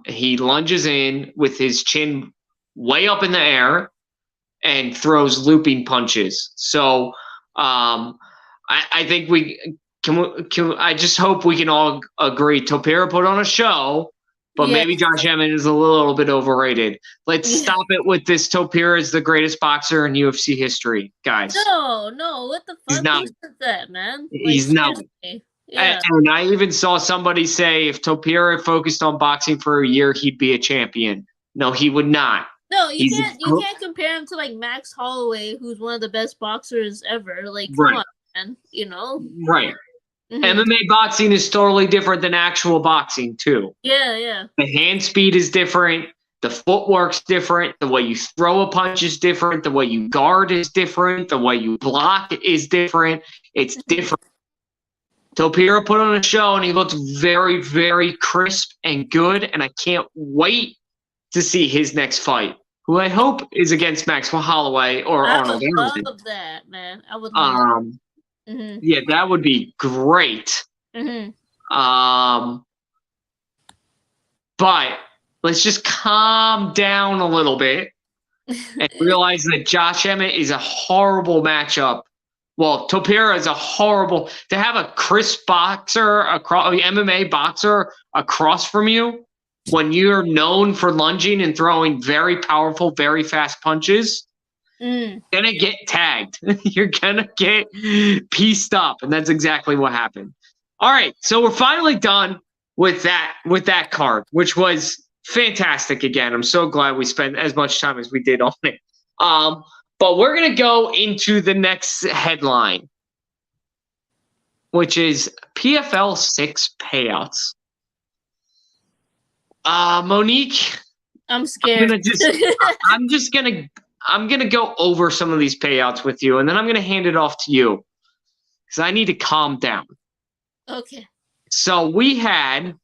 He lunges in with his chin way up in the air and throws looping punches. So I think I just hope we can all agree Topira put on a show, but maybe Josh Emmett is a little bit overrated. Let's stop it with this. Topira is the greatest boxer in UFC history, guys. No, what the fuck? Who said that, man? He's not. Yeah. And I even saw somebody say if Topira focused on boxing for a year, he'd be a champion. No, he would not. No, you can't compare him to like Max Holloway, who's one of the best boxers ever. Like, come on, man. Right. Mm-hmm. MMA boxing is totally different than actual boxing too. Yeah. The hand speed is different. The footwork's different. The way you throw a punch is different. The way you guard is different. The way you block is different. It's different. Topira put on a show, and he looked very, very crisp and good, and I can't wait to see his next fight, who I hope is against Maxwell Holloway or Arnold. I would love that, man. I would love that. Yeah, that would be great. Mm-hmm. But let's just calm down a little bit and realize that Josh Emmett is a horrible matchup. Well, Topira is a horrible to have a crisp boxer, MMA boxer across from you when you're known for lunging and throwing very powerful, very fast punches. You're gonna get tagged. You're gonna get pieced up, and that's exactly what happened. All right, so we're finally done with that card, which was fantastic. Again, I'm so glad we spent as much time as we did on it. But we're going to go into the next headline, which is PFL 6 payouts. Monique, I'm scared. I'm going to go over some of these payouts with you, and then I'm going to hand it off to you because I need to calm down. Okay. So we had,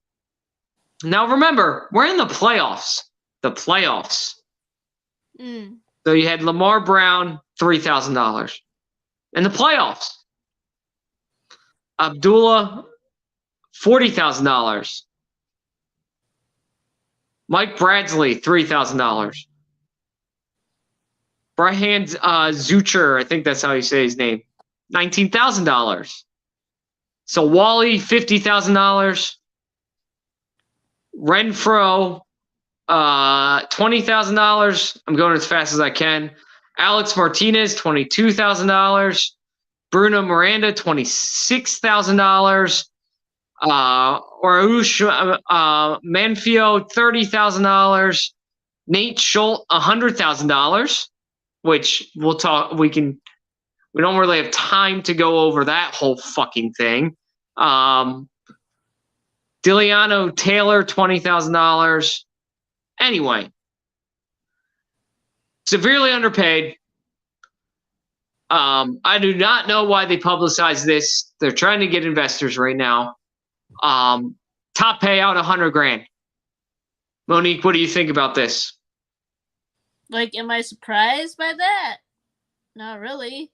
now remember, we're in the playoffs. So you had Lamar Brown, $3,000 in the playoffs. Abdullah, $40,000. Mike Bradley, $3,000. Brian Zucher, I think that's how you say his name, $19,000. So Wally, $50,000. Renfro, $20,000. I'm going as fast as I can. Alex Martinez, $22,000. Bruno Miranda, $26,000. Arush Manfio, $30,000. Nate Schultz, $100,000, which we'll talk. We don't really have time to go over that whole fucking thing. Diliano Taylor, $20,000. Anyway, severely underpaid. I do not know why they publicize this. They're trying to get investors right now. Top payout, 100 grand. Monique, what do you think about this? Like, am I surprised by that? Not really.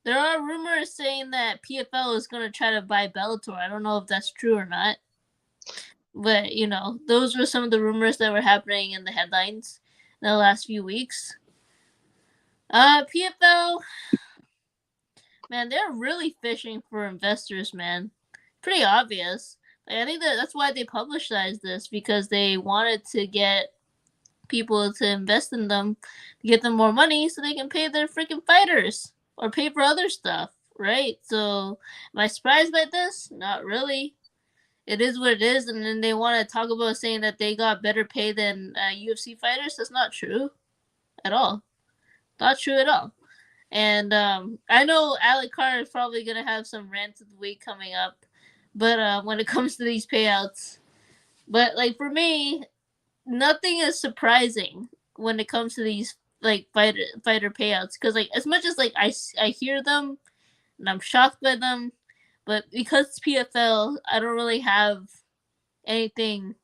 There are rumors saying that PFL is going to try to buy Bellator. I don't know if that's true or not. But, you know, those were some of the rumors that were happening in the headlines in the last few weeks. PFL, man, they're really fishing for investors, man. Pretty obvious. Like, I think that's why they publicized this, because they wanted to get people to invest in them, to get them more money so they can pay their freaking fighters or pay for other stuff, right? So, am I surprised by this? Not really. It is what it is, and then they want to talk about saying that they got better pay than UFC fighters. That's not true at all. Not true at all. And I know Alec Carr is probably going to have some rant of the week coming up, but when it comes to these payouts. But, like, for me, nothing is surprising when it comes to these, like, fighter payouts. Because, like, as much as, like, I hear them and I'm shocked by them, but because it's PFL, I don't really have anything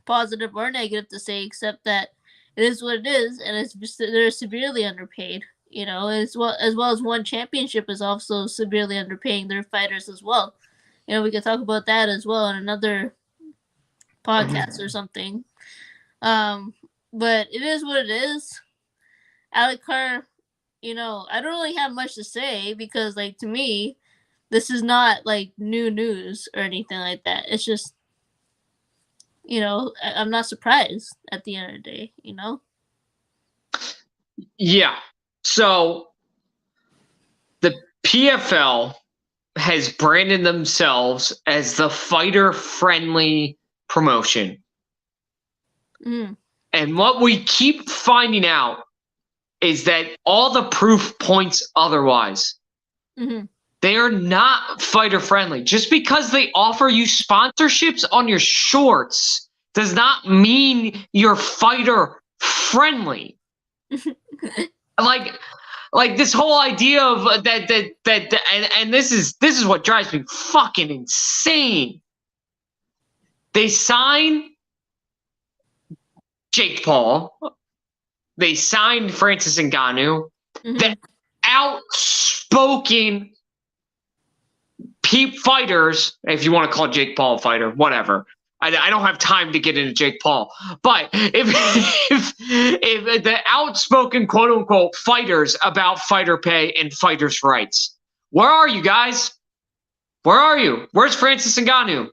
positive or negative to say, except that it is what it is, and they're severely underpaid. You know, as well as one championship is also severely underpaying their fighters as well. You know, we could talk about that as well in another podcast or something. But it is what it is. Alec Carr, you know, I don't really have much to say because, like, to me, this is not, like, new news or anything like that. It's just, you know, I'm not surprised at the end of the day, you know? Yeah. So the PFL has branded themselves as the fighter-friendly promotion. Mm. And what we keep finding out is that all the proof points otherwise. Mm-hmm. They are not fighter friendly. Just because they offer you sponsorships on your shorts does not mean you're fighter friendly. like this whole idea of and this is what drives me fucking insane. They sign Jake Paul. They signed Francis Ngannou. Mm-hmm. The outspoken fighters, if you want to call Jake Paul a fighter, whatever. I don't have time to get into Jake Paul, but if the outspoken quote unquote fighters about fighter pay and fighters' rights, where are you guys? Where are you? Where's Francis Ngannou?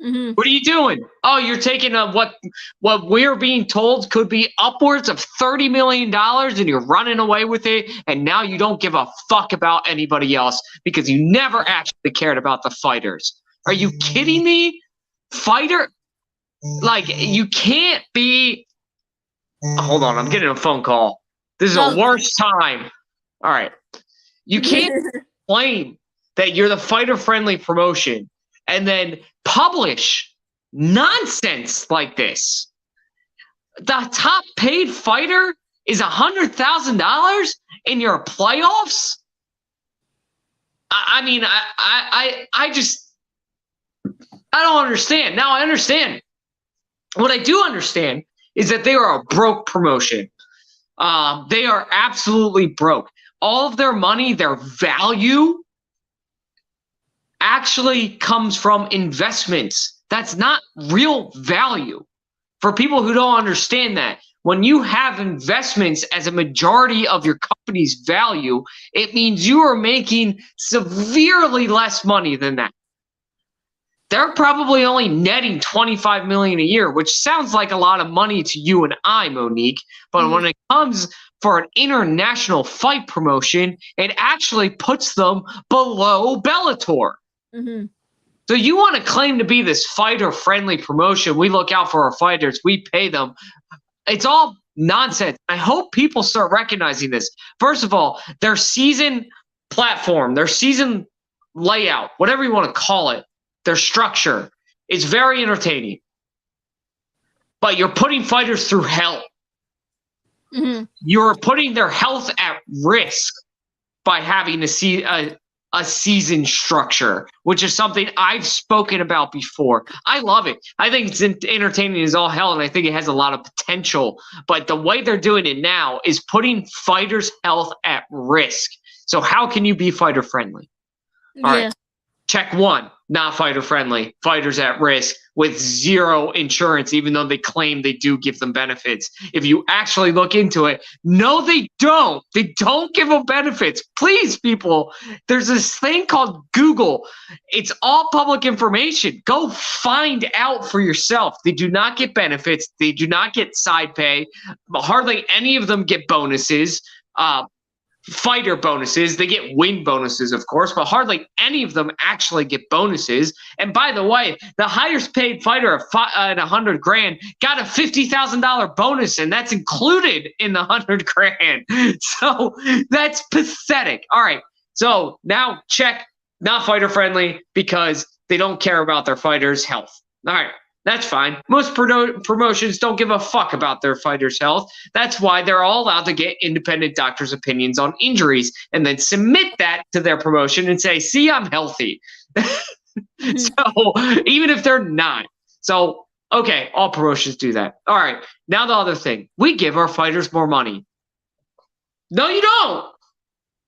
Mm-hmm. What are you doing? Oh, you're taking what we're being told could be upwards of $30 million and you're running away with it. And now you don't give a fuck about anybody else because you never actually cared about the fighters. Are you kidding me? Fighter? Like, you can't be. Hold on, I'm getting a phone call. This is the worst time. All right. You can't claim that you're the fighter-friendly promotion and then publish nonsense like this. The top paid fighter is $100,000 in your playoffs. I mean, I just don't understand. Now I understand. What I do understand is that they are a broke promotion. They are absolutely broke. All of their money, their value, actually comes from investments. That's not real value. For people who don't understand that, when you have investments as a majority of your company's value, it means you are making severely less money than that. They're probably only netting $25 million a year, which sounds like a lot of money to you and I, Monique. But when it comes for an international fight promotion, it actually puts them below Bellator. Mm-hmm. So you want to claim to be this fighter-friendly promotion? We look out for our fighters. We pay them. It's all nonsense. I hope people start recognizing this. First of all, their season platform, their season layout, whatever you want to call it, their structure is very entertaining. But you're putting fighters through hell. Mm-hmm. You're putting their health at risk. by having a season structure, which is something I've spoken about before. I love it. I think it's entertaining as all hell, and I think it has a lot of potential. But the way they're doing it now is putting fighters' health at risk. So how can you be fighter friendly? All right. Check one, not fighter friendly. Fighters at risk with zero insurance, even though they claim they do give them benefits. If you actually look into it, no, they don't. They don't give them benefits. Please, people, there's this thing called Google. It's all public information. Go find out for yourself. They do not get benefits. They do not get side pay. Hardly any of them get bonuses. Fighter bonuses. They get win bonuses, of course, but hardly any of them actually get bonuses. And by the way, the highest paid fighter at $100 grand got a $50,000 bonus, and that's included in the $100 grand. So that's pathetic. All right. So now check not fighter friendly because they don't care about their fighters' health. All right. That's fine. Most promotions don't give a fuck about their fighters' health. That's why they're all allowed to get independent doctors' opinions on injuries and then submit that to their promotion and say, see, I'm healthy. So even if they're not. So, okay, all promotions do that. All right, now the other thing. We give our fighters more money. No, you don't.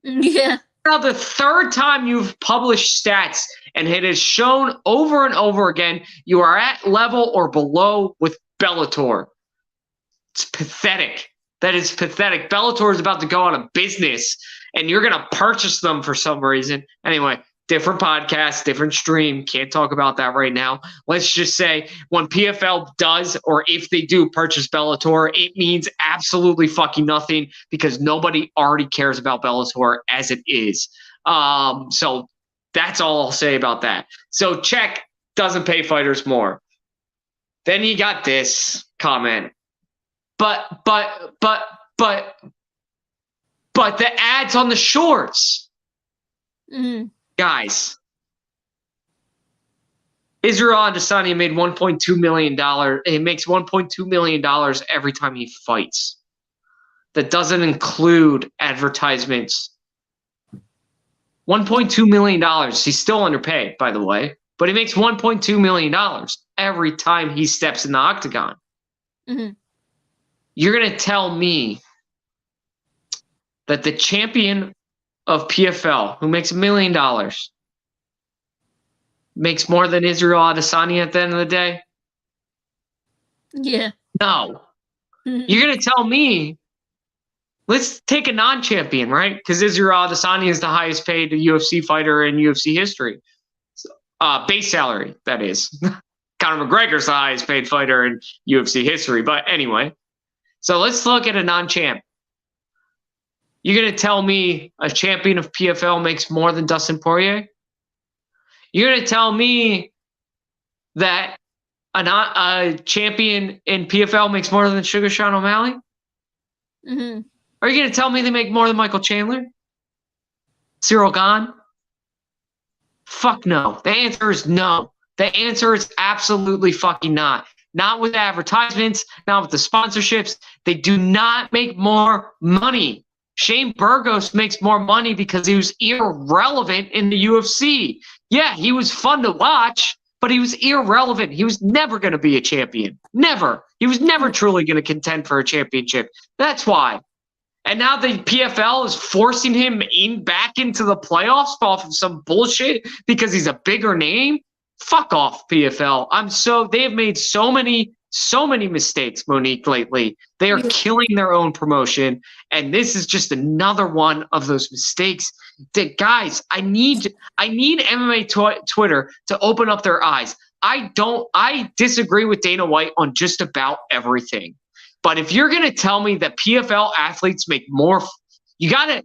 Yeah. Now, the third time you've published stats and it has shown over and over again you are at level or below with Bellator. It's pathetic. That is pathetic. Bellator is about to go out of business, and you're going to purchase them for some reason. Anyway, different podcast, different stream. Can't talk about that right now. Let's just say when PFL does, or if they do purchase Bellator, it means absolutely fucking nothing because nobody already cares about Bellator as it is. So that's all I'll say about that. So check doesn't pay fighters more. Then you got this comment. But the ads on the shorts. Mm-hmm. Guys, Israel Adesanya made $1.2 million. He makes $1.2 million every time he fights. That doesn't include advertisements. $1.2 million. He's still underpaid, by the way, but he makes $1.2 million every time he steps in the octagon. Mm-hmm. You're going to tell me that the champion of PFL, who makes $1 million, makes more than Israel Adesanya at the end of the day? Yeah. No. You're going to tell me, let's take a non-champion, right? Because Israel Adesanya is the highest paid UFC fighter in UFC history. Base salary, that is. Conor McGregor's the highest paid fighter in UFC history. But anyway, so let's look at a non-champ. You're going to tell me a champion of PFL makes more than Dustin Poirier? You're going to tell me that a champion in PFL makes more than Sugar Sean O'Malley? Mm-hmm. Are you going to tell me they make more than Michael Chandler? Cyril Gahn? Fuck no. The answer is no. The answer is absolutely fucking not. Not with advertisements, not with the sponsorships. They do not make more money. Shane Burgos makes more money because he was irrelevant in the UFC. Yeah, he was fun to watch, but he was irrelevant. He was never going to be a champion. Never. He was never truly going to contend for a championship. That's why. And now the PFL is forcing him back into the playoffs off of some bullshit because he's a bigger name. Fuck off, PFL. They have made so many mistakes, Monique, lately. They are killing their own promotion, and this is just another one of those mistakes. That, guys, I need MMA Twitter to open up their eyes. I disagree with Dana White on just about everything. But if you're going to tell me that PFL athletes make more, you got to,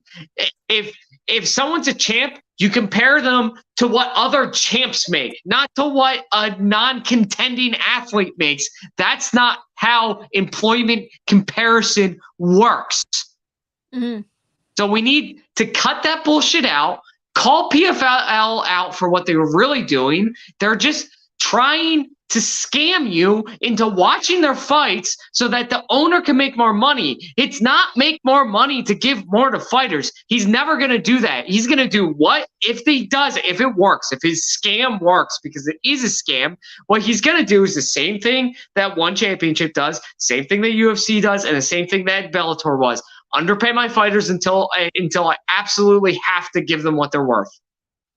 if someone's a champ, you compare them to what other champs make, not to what a non-contending athlete makes. That's not how employment comparison works. Mm-hmm. So we need to cut that bullshit out, call PFL out for what they were really doing. They're just trying to scam you into watching their fights so that the owner can make more money. It's not make more money to give more to fighters. He's never going to do that. He's going to do what? If he does, if it works, if his scam works, because it is a scam, what he's going to do is the same thing that One Championship does, same thing that UFC does, and the same thing that Bellator was. Underpay my fighters until I absolutely have to give them what they're worth.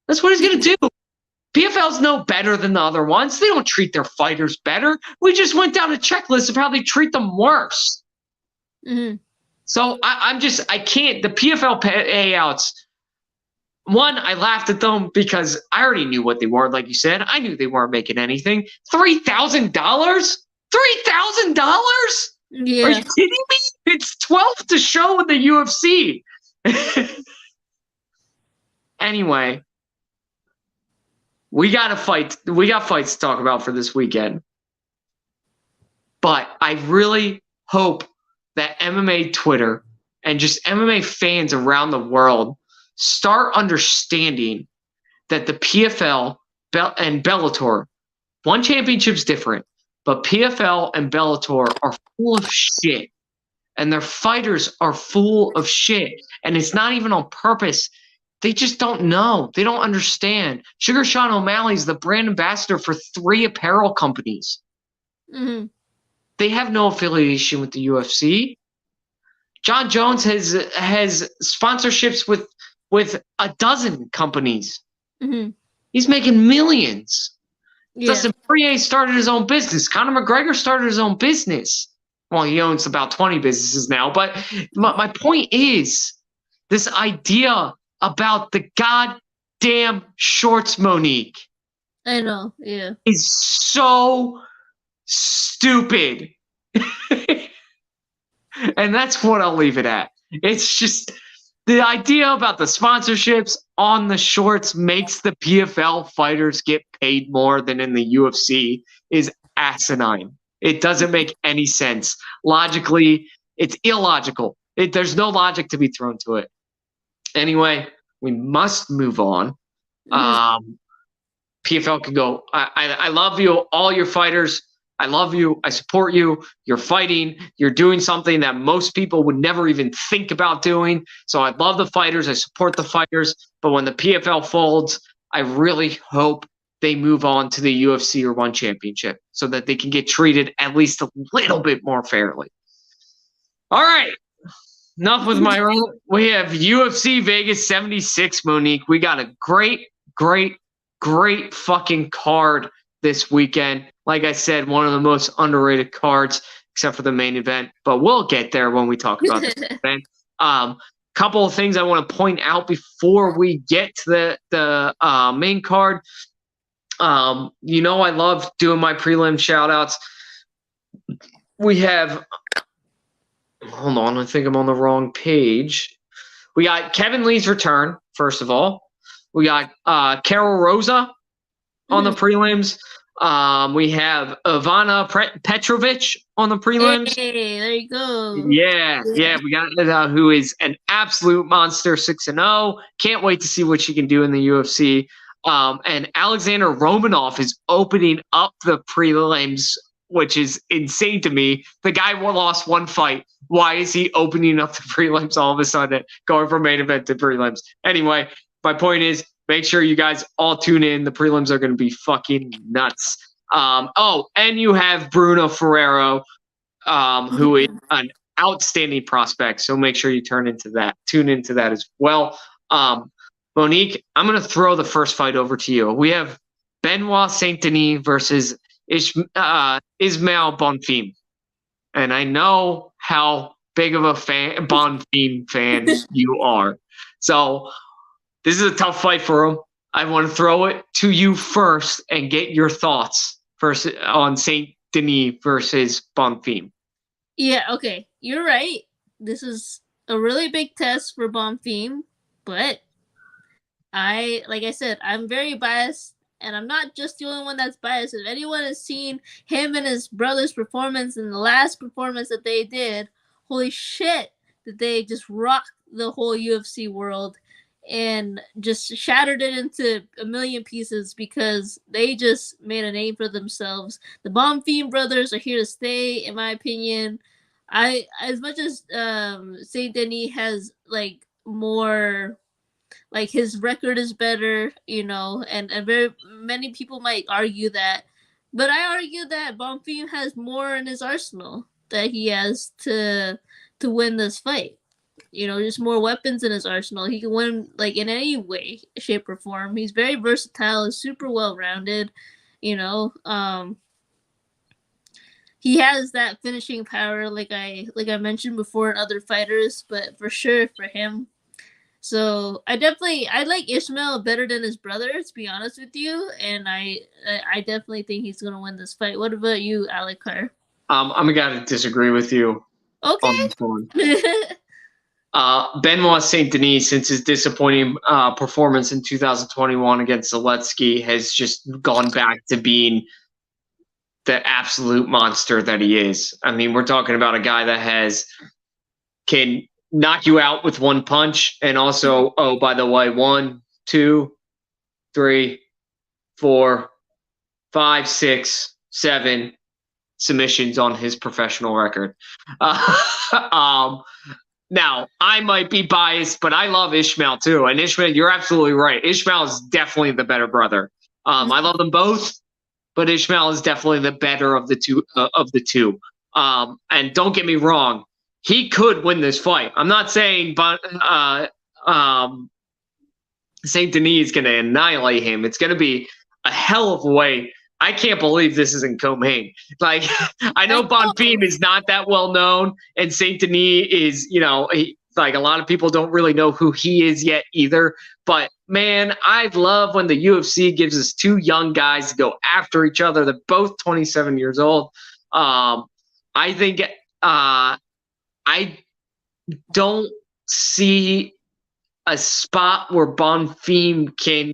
That's what he's going to do. PFL's no better than the other ones. They don't treat their fighters better. We just went down a checklist of how they treat them worse. Mm-hmm. So I can't. The PFL payouts, one, I laughed at them because I already knew what they were. Like you said, I knew they weren't making anything. $3,000? $3,000? Yeah. Are you kidding me? It's 12th to show in the UFC. Anyway. We got fights to talk about for this weekend. But I really hope that MMA Twitter and just MMA fans around the world start understanding that the PFL and Bellator, One Championship's different, but PFL and Bellator are full of shit. And their fighters are full of shit. And it's not even on purpose. They just don't know. They don't understand. Sugar Sean O'Malley is the brand ambassador for 3 apparel companies. Mm-hmm. They have no affiliation with the UFC. John Jones has sponsorships with a dozen companies. Mm-hmm. He's making millions. Yeah. Dustin Poirier started his own business. Conor McGregor started his own business. Well, he owns about 20 businesses now. But my point is this idea about the goddamn shorts, Monique. I know, yeah. Is so stupid. And that's what I'll leave it at. It's just the idea about the sponsorships on the shorts makes the PFL fighters get paid more than in the UFC is asinine. It doesn't make any sense. Logically, it's illogical. There's no logic to be thrown to it. Anyway, we must move on. PFL can go. I love you, all your fighters. I love you. I support you. You're fighting. You're doing something that most people would never even think about doing. So I love the fighters. I support the fighters. But when the PFL folds, I really hope they move on to the UFC or One Championship so that they can get treated at least a little bit more fairly. All right. Enough with my role. We have UFC Vegas 76, Monique. We got a great fucking card this weekend. Like I said, one of the most underrated cards, except for the main event. But we'll get there when we talk about this event. Couple of things I want to point out before we get to the main card. I love doing my prelim shout-outs. We have... Hold on, I think I'm on the wrong page. We got Kevin Lee's return, first of all. We got Carol Rosa on the prelims. We have Ivana Petrovic on the prelims. Hey, there you go. Yeah. We got who is an absolute monster, 6-0. Can't wait to see what she can do in the UFC. And Alexander Romanov is opening up the prelims, which is insane to me. The guy lost one fight. Why is he opening up the prelims all of a sudden, going from main event to prelims? Anyway, my point is, make sure you guys all tune in. The prelims are going to be fucking nuts. And you have Bruno Ferrero, who is an outstanding prospect. So make sure you tune into that as well. Monique, I'm going to throw the first fight over to you. We have Benoit Saint Denis versus Ismail Bonfim. And I know how big of a Bonfim fan you are. So this is a tough fight for him. I want to throw it to you first and get your thoughts first on Saint Denis versus Bonfim. Yeah, okay. You're right. This is a really big test for Bonfim, but like I said, I'm very biased. And I'm not just the only one that's biased. If anyone has seen him and his brother's performance in the last performance that they did, holy shit, did they just rock the whole UFC world. and just shattered it into a million pieces because they just made a name for themselves. The Bonfim brothers are here to stay, in my opinion. I, as much as Saint Denis has like more, like his record is better, you know, and very many people might argue that, but I argue that Bonfim has more in his arsenal that he has to win this fight. You know, just more weapons in his arsenal. He can win like in any way, shape, or form. He's very versatile. Is super well rounded. You know, he has that finishing power, like I mentioned before in other fighters, but for sure for him. So I like Ishmael better than his brother, to be honest with you, and I definitely think he's gonna win this fight. What about you, Alikar? I'm gonna disagree with you on Okay. this one. Benoit Saint Denis, since his disappointing performance in 2021 against Zaletsky, has just gone back to being the absolute monster that he is. I mean, we're talking about a guy that can knock you out with one punch, and also, oh, by the way, 1, 2, 3, 4, 5, 6, 7 submissions on his professional record. Um, Now, I might be biased, but I love Ishmael too. And Ishmael, you're absolutely right. Ishmael is definitely the better brother. I love them both, but Ishmael is definitely the better of the two. And don't get me wrong, he could win this fight. I'm not saying, but Saint Denis is going to annihilate him. It's going to be a hell of a way. I can't believe this is in Co-Main. Like, I know Bonfim is not that well known, and Saint Denis is, like a lot of people don't really know who he is yet either. But man, I love when the UFC gives us two young guys to go after each other. They're both 27 years old. I think I don't see a spot where Bonfim can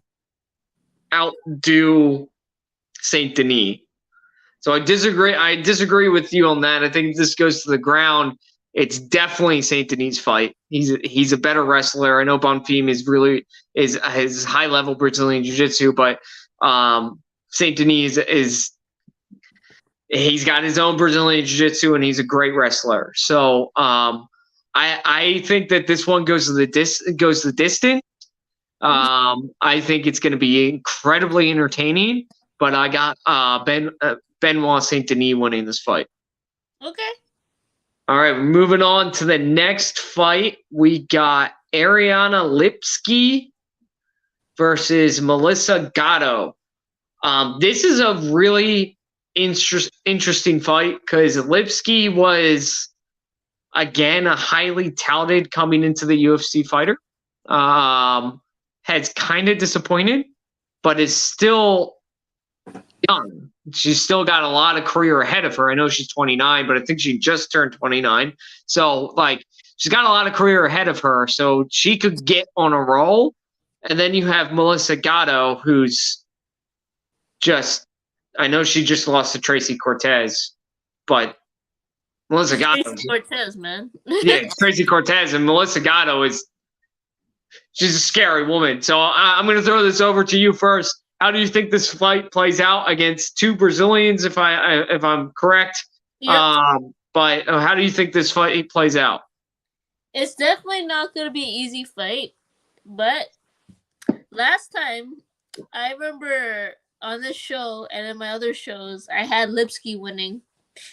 outdo Saint Denis. So I disagree. I disagree with you on that. I think if this goes to the ground, it's definitely Saint Denis' fight. He's a better wrestler. I know Bonfim is his high level Brazilian Jiu Jitsu, but Saint Denis is he's got his own Brazilian Jiu Jitsu and he's a great wrestler. So I think that this one goes to the distance. I think it's going to be incredibly entertaining, but I got Benoit Saint Denis winning this fight. Okay. All right, moving on to the next fight. We got Ariana Lipski versus Melissa Gatto. This is a really interesting fight because Lipski was, again, a highly touted coming into the UFC fighter. Has kind of disappointed, but is still young. She's still got a lot of career ahead of her. I know she's 29, but I think she just turned 29. So, like, she's got a lot of career ahead of her. So she could get on a roll. And then you have Melissa Gatto, who's just, I know she just lost to Tracy Cortez, but Melissa Gatto. Tracy Cortez, man. Yeah, it's Tracy Cortez, and Melissa Gatto she's a scary woman. So I'm going to throw this over to you first. How do you think this fight plays out against two Brazilians, if I'm correct? Yep. But how do you think this fight plays out? It's definitely not going to be an easy fight, but last time I remember on this show and in my other shows, I had Lipski winning.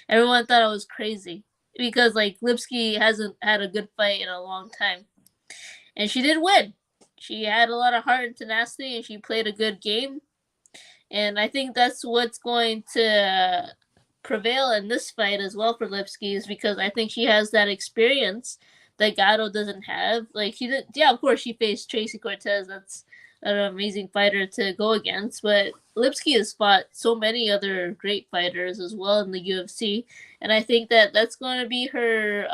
Everyone thought I was crazy because like Lipski hasn't had a good fight in a long time, and she did win. She had a lot of heart and tenacity, and she played a good game. And I think that's what's going to prevail in this fight as well for Lipski, is because I think she has that experience that Gatto doesn't have. Like, she did, yeah, of course she faced Tracy Cortez. That's an amazing fighter to go against. But Lipsky has fought so many other great fighters as well in the UFC, and I think that that's going to be her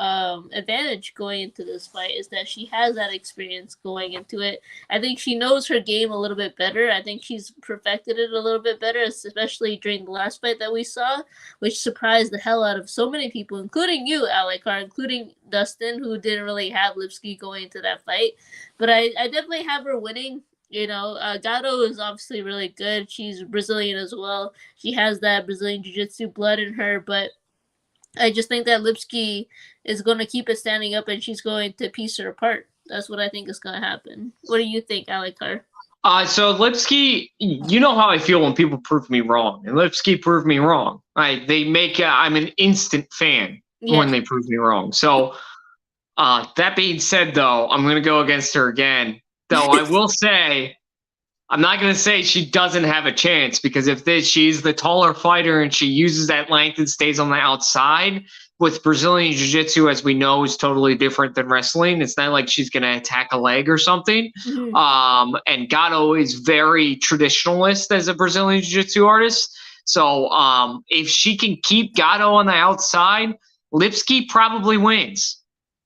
advantage going into this fight, is that she has that experience going into it. I think she knows her game a little bit better. I think she's perfected it a little bit better, especially during the last fight that we saw, which surprised the hell out of so many people, including you, Alekar, including Dustin, who didn't really have Lipsky going into that fight. But I definitely have her winning. You know, Gato is obviously really good. She's Brazilian as well. She has that Brazilian Jiu-Jitsu blood in her, but I just think that Lipsky is going to keep it standing up, and she's going to piece her apart. That's what I think is going to happen. What do you think, Alekar? So Lipsky, you know how I feel when people prove me wrong, and Lipsky proved me wrong. They make I'm an instant fan when they prove me wrong. So that being said, though, I'm going to go against her again. Though I will say, I'm not going to say she doesn't have a chance, because if she's the taller fighter and she uses that length and stays on the outside, with Brazilian Jiu-Jitsu, as we know, is totally different than wrestling. It's not like she's going to attack a leg or something. Mm-hmm. And Gato is very traditionalist as a Brazilian Jiu-Jitsu artist. So if she can keep Gato on the outside, Lipsky probably wins.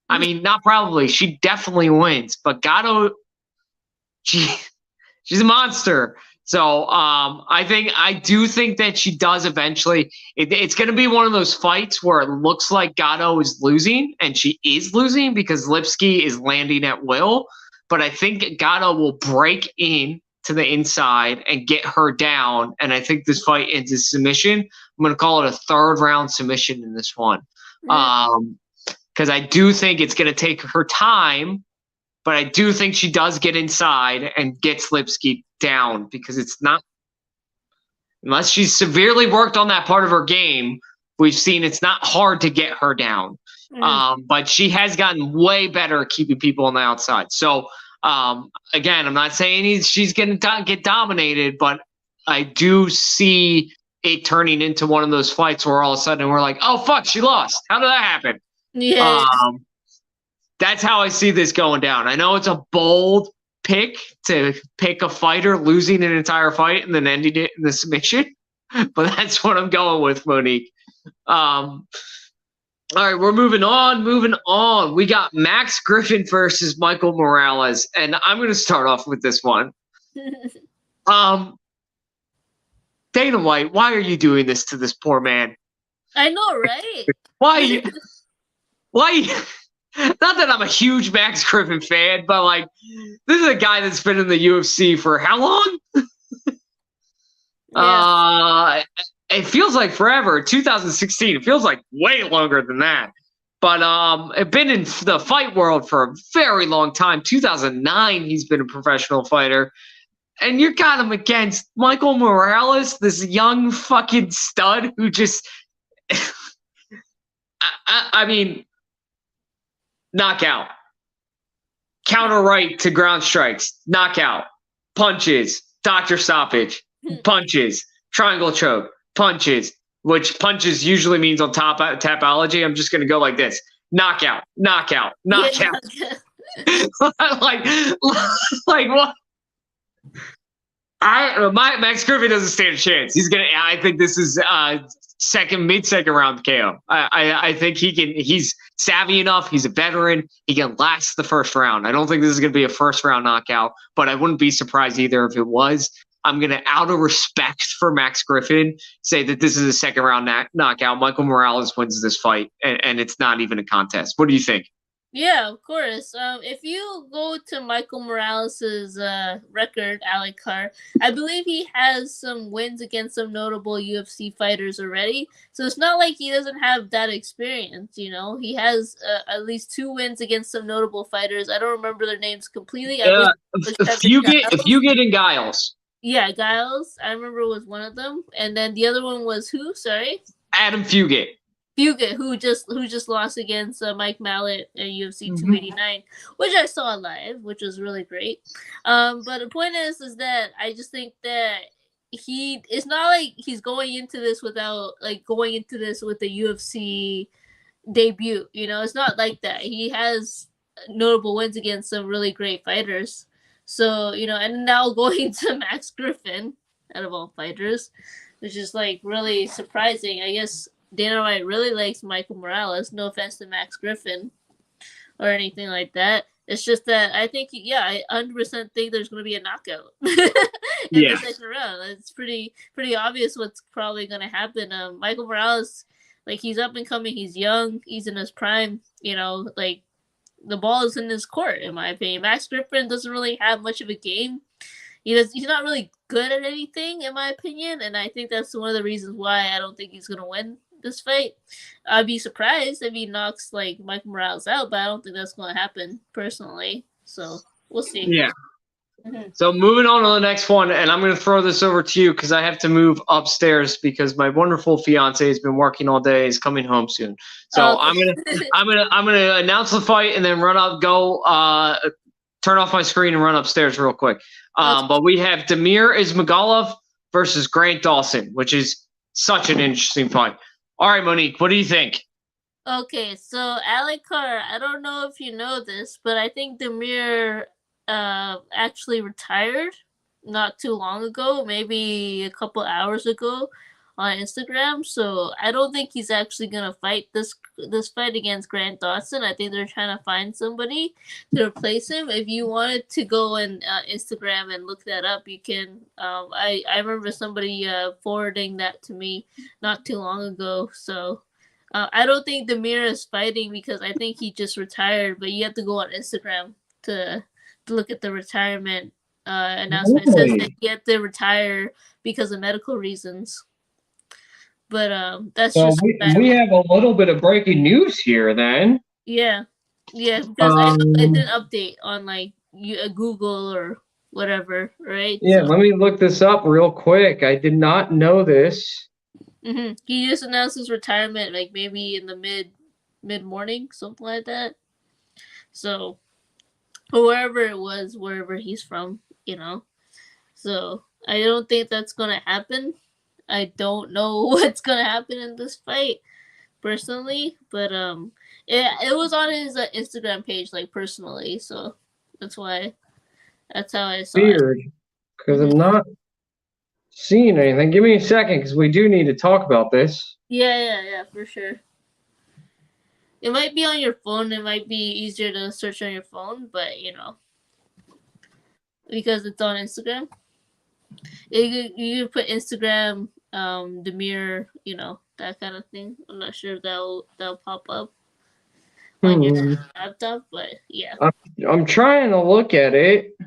I mean, not probably. She definitely wins. But Gato, she's a monster. So I do think that she does eventually. It's going to be one of those fights where it looks like Gato is losing, and she is losing because Lipsky is landing at will. But I think Gato will break in to the inside and get her down, and I think this fight ends in submission. I'm going to call it a third round submission in this one, because I do think it's going to take her time. But I do think she does get inside and gets Lipsky down, because it's not, unless she's severely worked on that part of her game, we've seen it's not hard to get her down. But she has gotten way better at keeping people on the outside. So, again, I'm not saying she's going to get dominated, but I do see it turning into one of those fights where all of a sudden we're like, oh, fuck, she lost. How did that happen? Yeah. That's how I see this going down. I know it's a bold pick to pick a fighter losing an entire fight and then ending it in the submission, but that's what I'm going with, Monique. All right, we're moving on. We got Max Griffin versus Michael Morales, and I'm going to start off with this one. Dana White, why are you doing this to this poor man? I know, right? Why? Not that I'm a huge Max Griffin fan, but like, this is a guy that's been in the UFC for how long? It feels like forever. 2016. It feels like way longer than that. But I've been in the fight world for a very long time. 2009, he's been a professional fighter. And you got him against Michael Morales, this young fucking stud who just, I mean, knockout, counter right to ground strikes, knockout, punches, doctor stoppage, punches, triangle choke, punches, which punches usually means on tapology. I'm just going to go like this: knockout, knockout, knockout. like what? Max Griffin doesn't stand a chance. I think this is mid-second round KO. I think he's savvy enough. He's a veteran. He can last the first round. I don't think this is going to be a first round knockout, but I wouldn't be surprised either if it was. I'm going to, out of respect for Max Griffin, say that this is a second round knockout. Michael Morales wins this fight, and it's not even a contest. What do you think? Yeah, of course. If you go to Michael Morales's record, Alekar, I believe he has some wins against some notable UFC fighters already. So it's not like he doesn't have that experience. You know, he has at least 2 wins against some notable fighters. I don't remember their names completely. If you get in Giles. Yeah, Giles. I remember it was one of them, and then the other one was who? Sorry, Adam Fugate. Who just lost against Mike Mallet at UFC 289, which I saw live, which was really great. But the point is that I just think that it's not like he's going into this with the UFC debut. You know, it's not like that. He has notable wins against some really great fighters. So, and now going to Max Griffin out of all fighters, which is like really surprising. I guess Dana White really likes Michael Morales. No offense to Max Griffin or anything like that. It's just that I think, I 100% think there's going to be a knockout in the second round. It's pretty obvious what's probably going to happen. Michael Morales, like, he's up and coming. He's young. He's in his prime. Like, the ball is in his court, in my opinion. Max Griffin doesn't really have much of a game. He's not really good at anything, in my opinion, and I think that's one of the reasons why I don't think he's going to win this fight. I'd be surprised if he knocks, like, Michael Morales out, but I don't think that's going to happen, personally. So, we'll see. Yeah. So moving on to the next one, and I'm going to throw this over to you because I have to move upstairs because my wonderful fiance has been working all day. Is coming home soon. So I'm gonna announce the fight and then run up, turn off my screen and run upstairs real quick. But we have Damir Ismagulov versus Grant Dawson, which is such an interesting fight. All right, Monique, what do you think? Okay, so Alec Carr, I don't know if you know this, but I think Damir actually retired not too long ago, maybe a couple hours ago on Instagram. So I don't think he's actually gonna fight this fight against Grant Dawson. I think they're trying to find somebody to replace him. If you wanted to go on Instagram and look that up, you can. I remember somebody forwarding that to me not too long ago. So I don't think Damir is fighting because I think he just retired. But you have to go on Instagram to look at the retirement announcement. It says that he had to retire because of medical reasons. But that's so just we have a little bit of breaking news here then. Yeah, because I didn't update on like Google or whatever, right? Yeah, let me look this up real quick. I did not know this. He just announced his retirement like maybe in the mid morning, something like that. So wherever it was, wherever he's from, So I don't think that's gonna happen. I don't know what's gonna happen in this fight, personally, but it was on his Instagram page, like, personally, so that's how I saw Weird, because I'm not seeing anything. Give me a second, because we do need to talk about this. Yeah, for sure. It might be on your phone. It might be easier to search on your phone, but because it's on Instagram, you put Instagram, Damir, that kind of thing. I'm not sure if that'll pop up on your laptop, but yeah. I'm trying to look at it.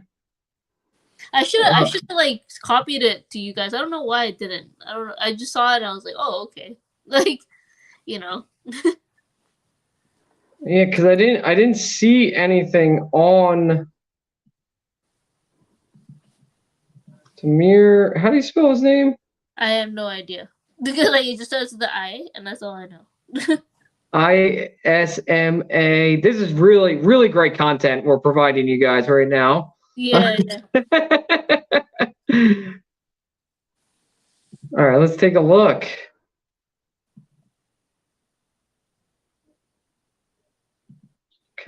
I should like copied it to you guys. I don't know why I didn't. I don't know. I just saw it and I was like, oh, okay. Like, Yeah, because I didn't see anything on Tamir. How do you spell his name? I have no idea. Because like it just starts with the I, and that's all I know. ISMA. This is really, really great content we're providing you guys right now. Yeah. All right, let's take a look.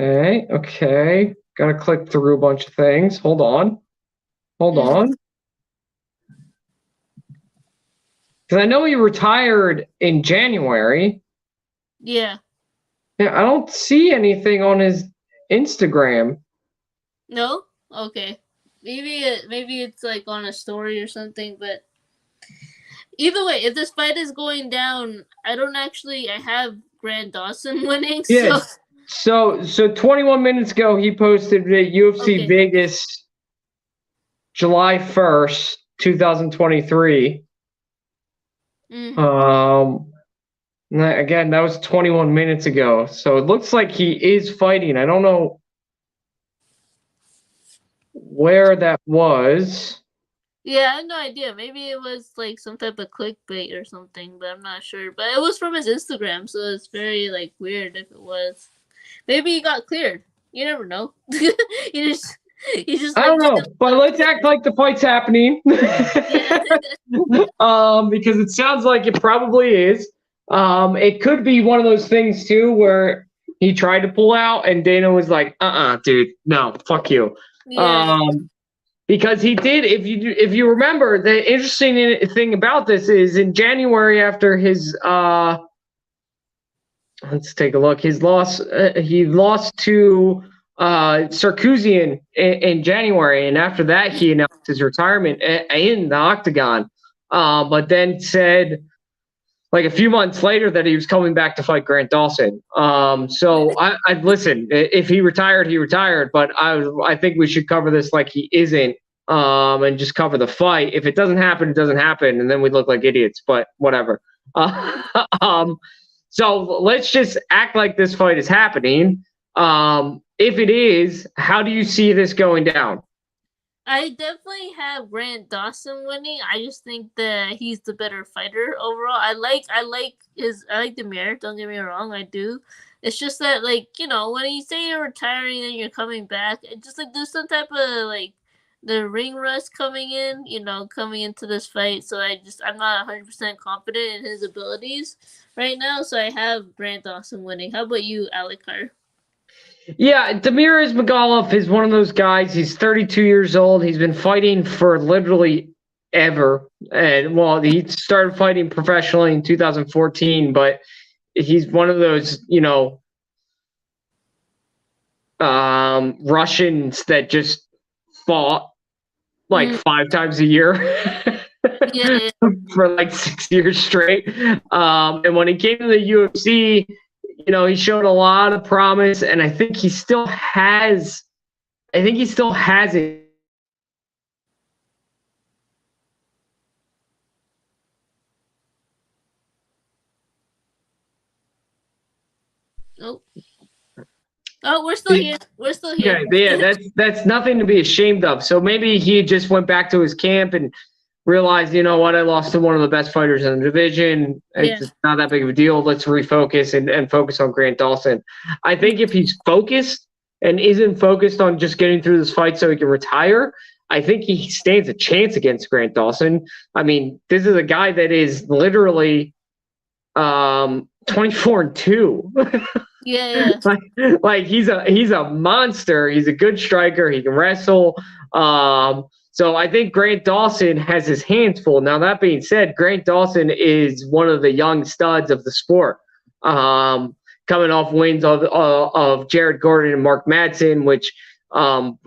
Okay. Gotta click through a bunch of things. Hold on. Because I know he retired in January. Yeah, I don't see anything on his Instagram. No? Okay. Maybe it's like on a story or something, but either way, if this fight is going down, I have Grant Dawson winning. Yes. So 21 minutes ago, he posted the UFC Vegas, July 1st, 2023. Again, that was 21 minutes ago. So it looks like he is fighting. I don't know where that was. Yeah, I have no idea. Maybe it was like some type of clickbait or something, but I'm not sure. But it was from his Instagram, so it's very like weird if it was. Maybe he got cleared. You never know. You just I don't know, but let's act like the fight's happening. Because it sounds like it probably is. It could be one of those things too where he tried to pull out and Dana was like, dude, no, fuck you. Yeah. because he did. If you remember, the interesting thing about this is in January after his let's take a look. His loss, he lost to Sarkisian in January, and after that, he announced his retirement in the octagon. But then said like a few months later that he was coming back to fight Grant Dawson. So I listen. If he retired, he retired. But I think we should cover this like he isn't, and just cover the fight. If it doesn't happen, it doesn't happen, and then we look like idiots. But whatever. Um, so let's just act like this fight is happening. If it is, how do you see this going down? I definitely have Grant Dawson winning. I just think that he's the better fighter overall. I like Demir. Don't get me wrong, I do. It's just that when you say you're retiring and you're coming back, it's just like there's some type of the ring rust coming in. Coming into this fight. So I'm not 100% confident in his abilities right now. So I have Grant Dawson winning. How about you, Alikar? Yeah, Demiris Magalov is one of those guys. He's 32 years old. He's been fighting for literally ever. And well, he started fighting professionally in 2014, but he's one of those, Russians that just fought like 5 times a year. Yeah. For like 6 years straight. And when he came to the UFC, he showed a lot of promise, and I think he still has. It. Oh, we're still here. We're still here. Yeah, that's nothing to be ashamed of. So maybe he just went back to his camp and realized, you know what, I lost to one of the best fighters in the division. It's not that big of a deal. Let's refocus and focus on Grant Dawson. I think if he's focused and isn't focused on just getting through this fight so he can retire, I think he stands a chance against Grant Dawson. I mean, this is a guy that is literally 24-2. Yeah. like he's a monster. He's a good striker. He can wrestle. So I think Grant Dawson has his hands full. Now, that being said, Grant Dawson is one of the young studs of the sport, coming off wins of Jared Gordon and Mark Madsen, which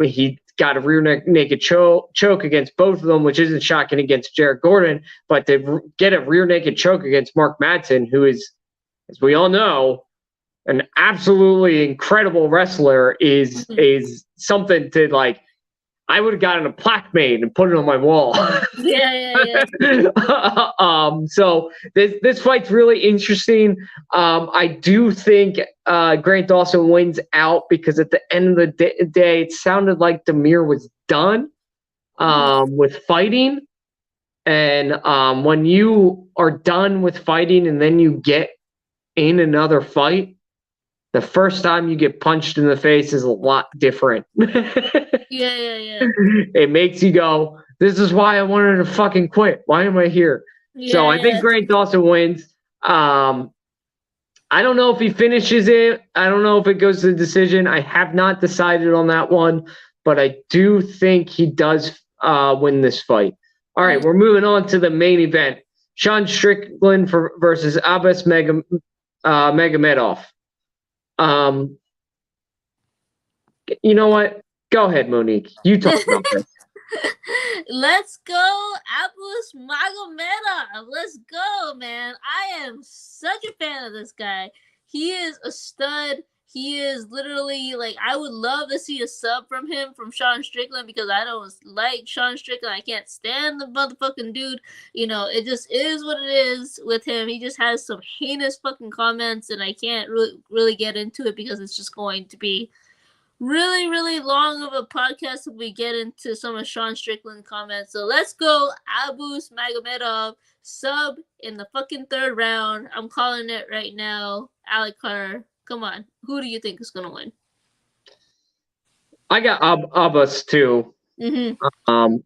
he got a rear naked choke against both of them, which isn't shocking against Jared Gordon, but to get a rear naked choke against Mark Madsen, who is, as we all know, an absolutely incredible wrestler, is something to like. I would have gotten a plaque made and put it on my wall. Yeah. So this fight's really interesting. I do think Grant Dawson wins out because at the end of the day, it sounded like Demir was done with fighting. And when you are done with fighting and then you get in another fight, the first time you get punched in the face is a lot different. Yeah. It makes you go, this is why I wanted to fucking quit. Why am I here? So I think Grant Dawson wins. I don't know if he finishes it. I don't know if it goes to the decision. I have not decided on that one, but I do think he does win this fight. All right, we're moving on to the main event. Sean Strickland versus Abbas Magomedov. You know what? Go ahead, Monique. You talk about this. Let's go, Abbas Magomedov. Let's go, man. I am such a fan of this guy. He is a stud. He is literally I would love to see a sub from him, from Sean Strickland, because I don't like Sean Strickland. I can't stand the motherfucking dude. It just is what it is with him. He just has some heinous fucking comments, and I can't really get into it because it's just going to be really, really long of a podcast if we get into some of Sean Strickland's comments. So let's go, Abbas Magomedov, sub in the fucking 3rd round. I'm calling it right now. Alikar, come on. Who do you think is going to win? I got Abbas too. Mm-hmm.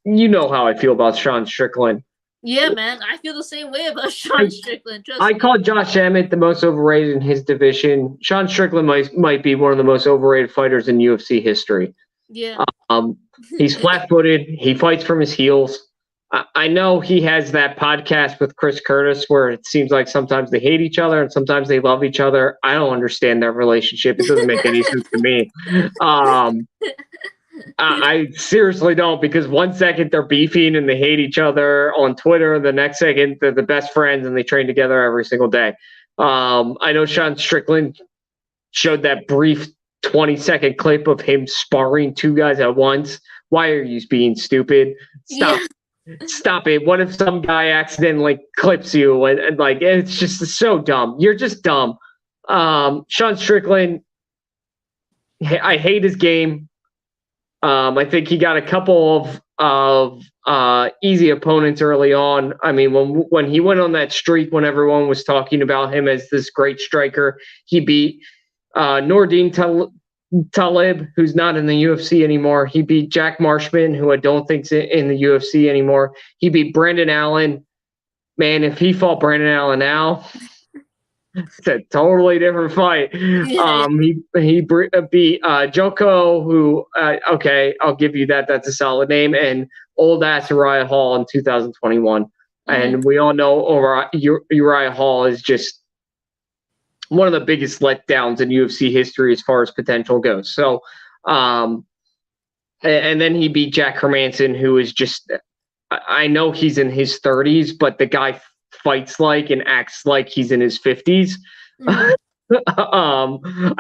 You know how I feel about Sean Strickland. Yeah, man. I feel the same way about Sean Strickland. I call Josh Emmett the most overrated in his division. Sean Strickland might be one of the most overrated fighters in UFC history. Yeah. He's flat-footed. He fights from his heels. I know he has that podcast with Chris Curtis where it seems like sometimes they hate each other and sometimes they love each other. I don't understand that relationship. It doesn't make any sense to me. I seriously don't, because one second they're beefing and they hate each other on Twitter. The next second they're the best friends and they train together every single day. I know Sean Strickland showed that brief 20-second clip of him sparring two guys at once. Why are you being stupid? Stop. Yeah. Stop it. What if some guy accidentally clips you and like it's just so dumb. You're just dumb. Sean Strickland, I hate his game. I think he got a couple of easy opponents early on. I mean, when he went on that streak, when everyone was talking about him as this great striker, he beat Nordine Talib, who's not in the UFC anymore. He beat Jack Marshman, who I don't think's in the UFC anymore. He beat Brandon Allen. Man, if he fought Brandon Allen now, it's a totally different fight. Yeah. He beat Joko, who okay, I'll give you that. That's a solid name. And old ass Uriah Hall in 2021. And we all know Uriah Hall is just one of the biggest letdowns in UFC history as far as potential goes. So, and then he beat Jack Hermanson, who is just, I know he's in his 30s, but the guy fights like and acts like he's in his 50s. I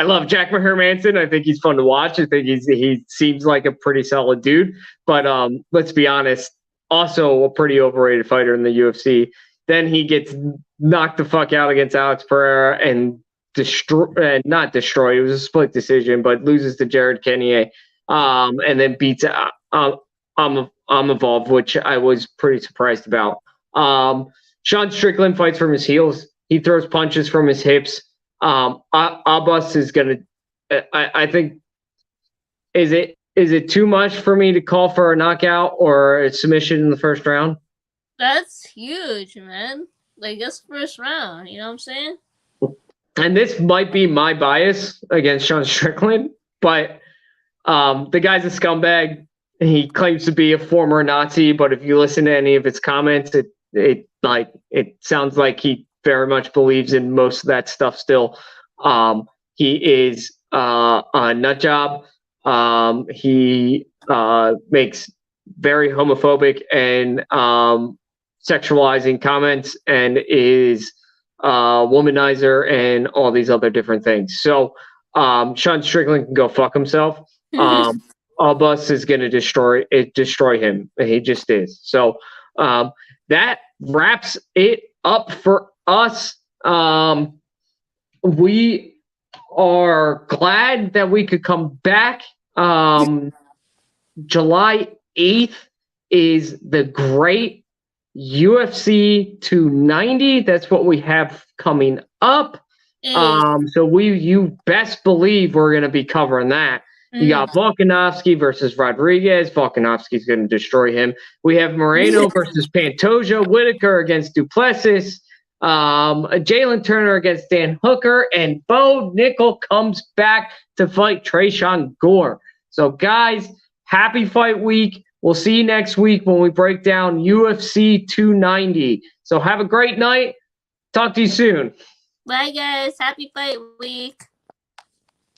love Jack Hermanson. I think he's fun to watch. I think he seems like a pretty solid dude. But let's be honest, also a pretty overrated fighter in the UFC. Then he gets knocked the fuck out against Alex Pereira and not destroyed. It was a split decision, but loses to Jared Cannonier, and then beats Amavov, which I was pretty surprised about. Sean Strickland fights from his heels. He throws punches from his hips. Abbas is gonna. I think. Is it too much for me to call for a knockout or a submission in the first round? That's huge, man. Like, that's first round. You know what I'm saying? And this might be my bias against Sean Strickland, but the guy's a scumbag. He claims to be a former Nazi, but if you listen to any of his comments, it sounds like he very much believes in most of that stuff still. He is a nut job. He makes very homophobic and sexualizing comments and is womanizer and all these other different things. So Sean Strickland can go fuck himself. Albus is going to destroy him. He just is. So that wraps it up for us. We are glad that we could come back. July 8th is the great UFC 290. That's what we have coming up. So you best believe we're going to be covering that. You got Volkanovski versus Rodriguez. Volkanovski's going to destroy him. We have Moreno versus Pantoja. Whitaker against Duplessis. Jalen Turner against Dan Hooker. And Bo Nickel comes back to fight Tresean Gore. So, guys, happy fight week. We'll see you next week when we break down UFC 290. So have a great night. Talk to you soon. Bye, guys. Happy fight week.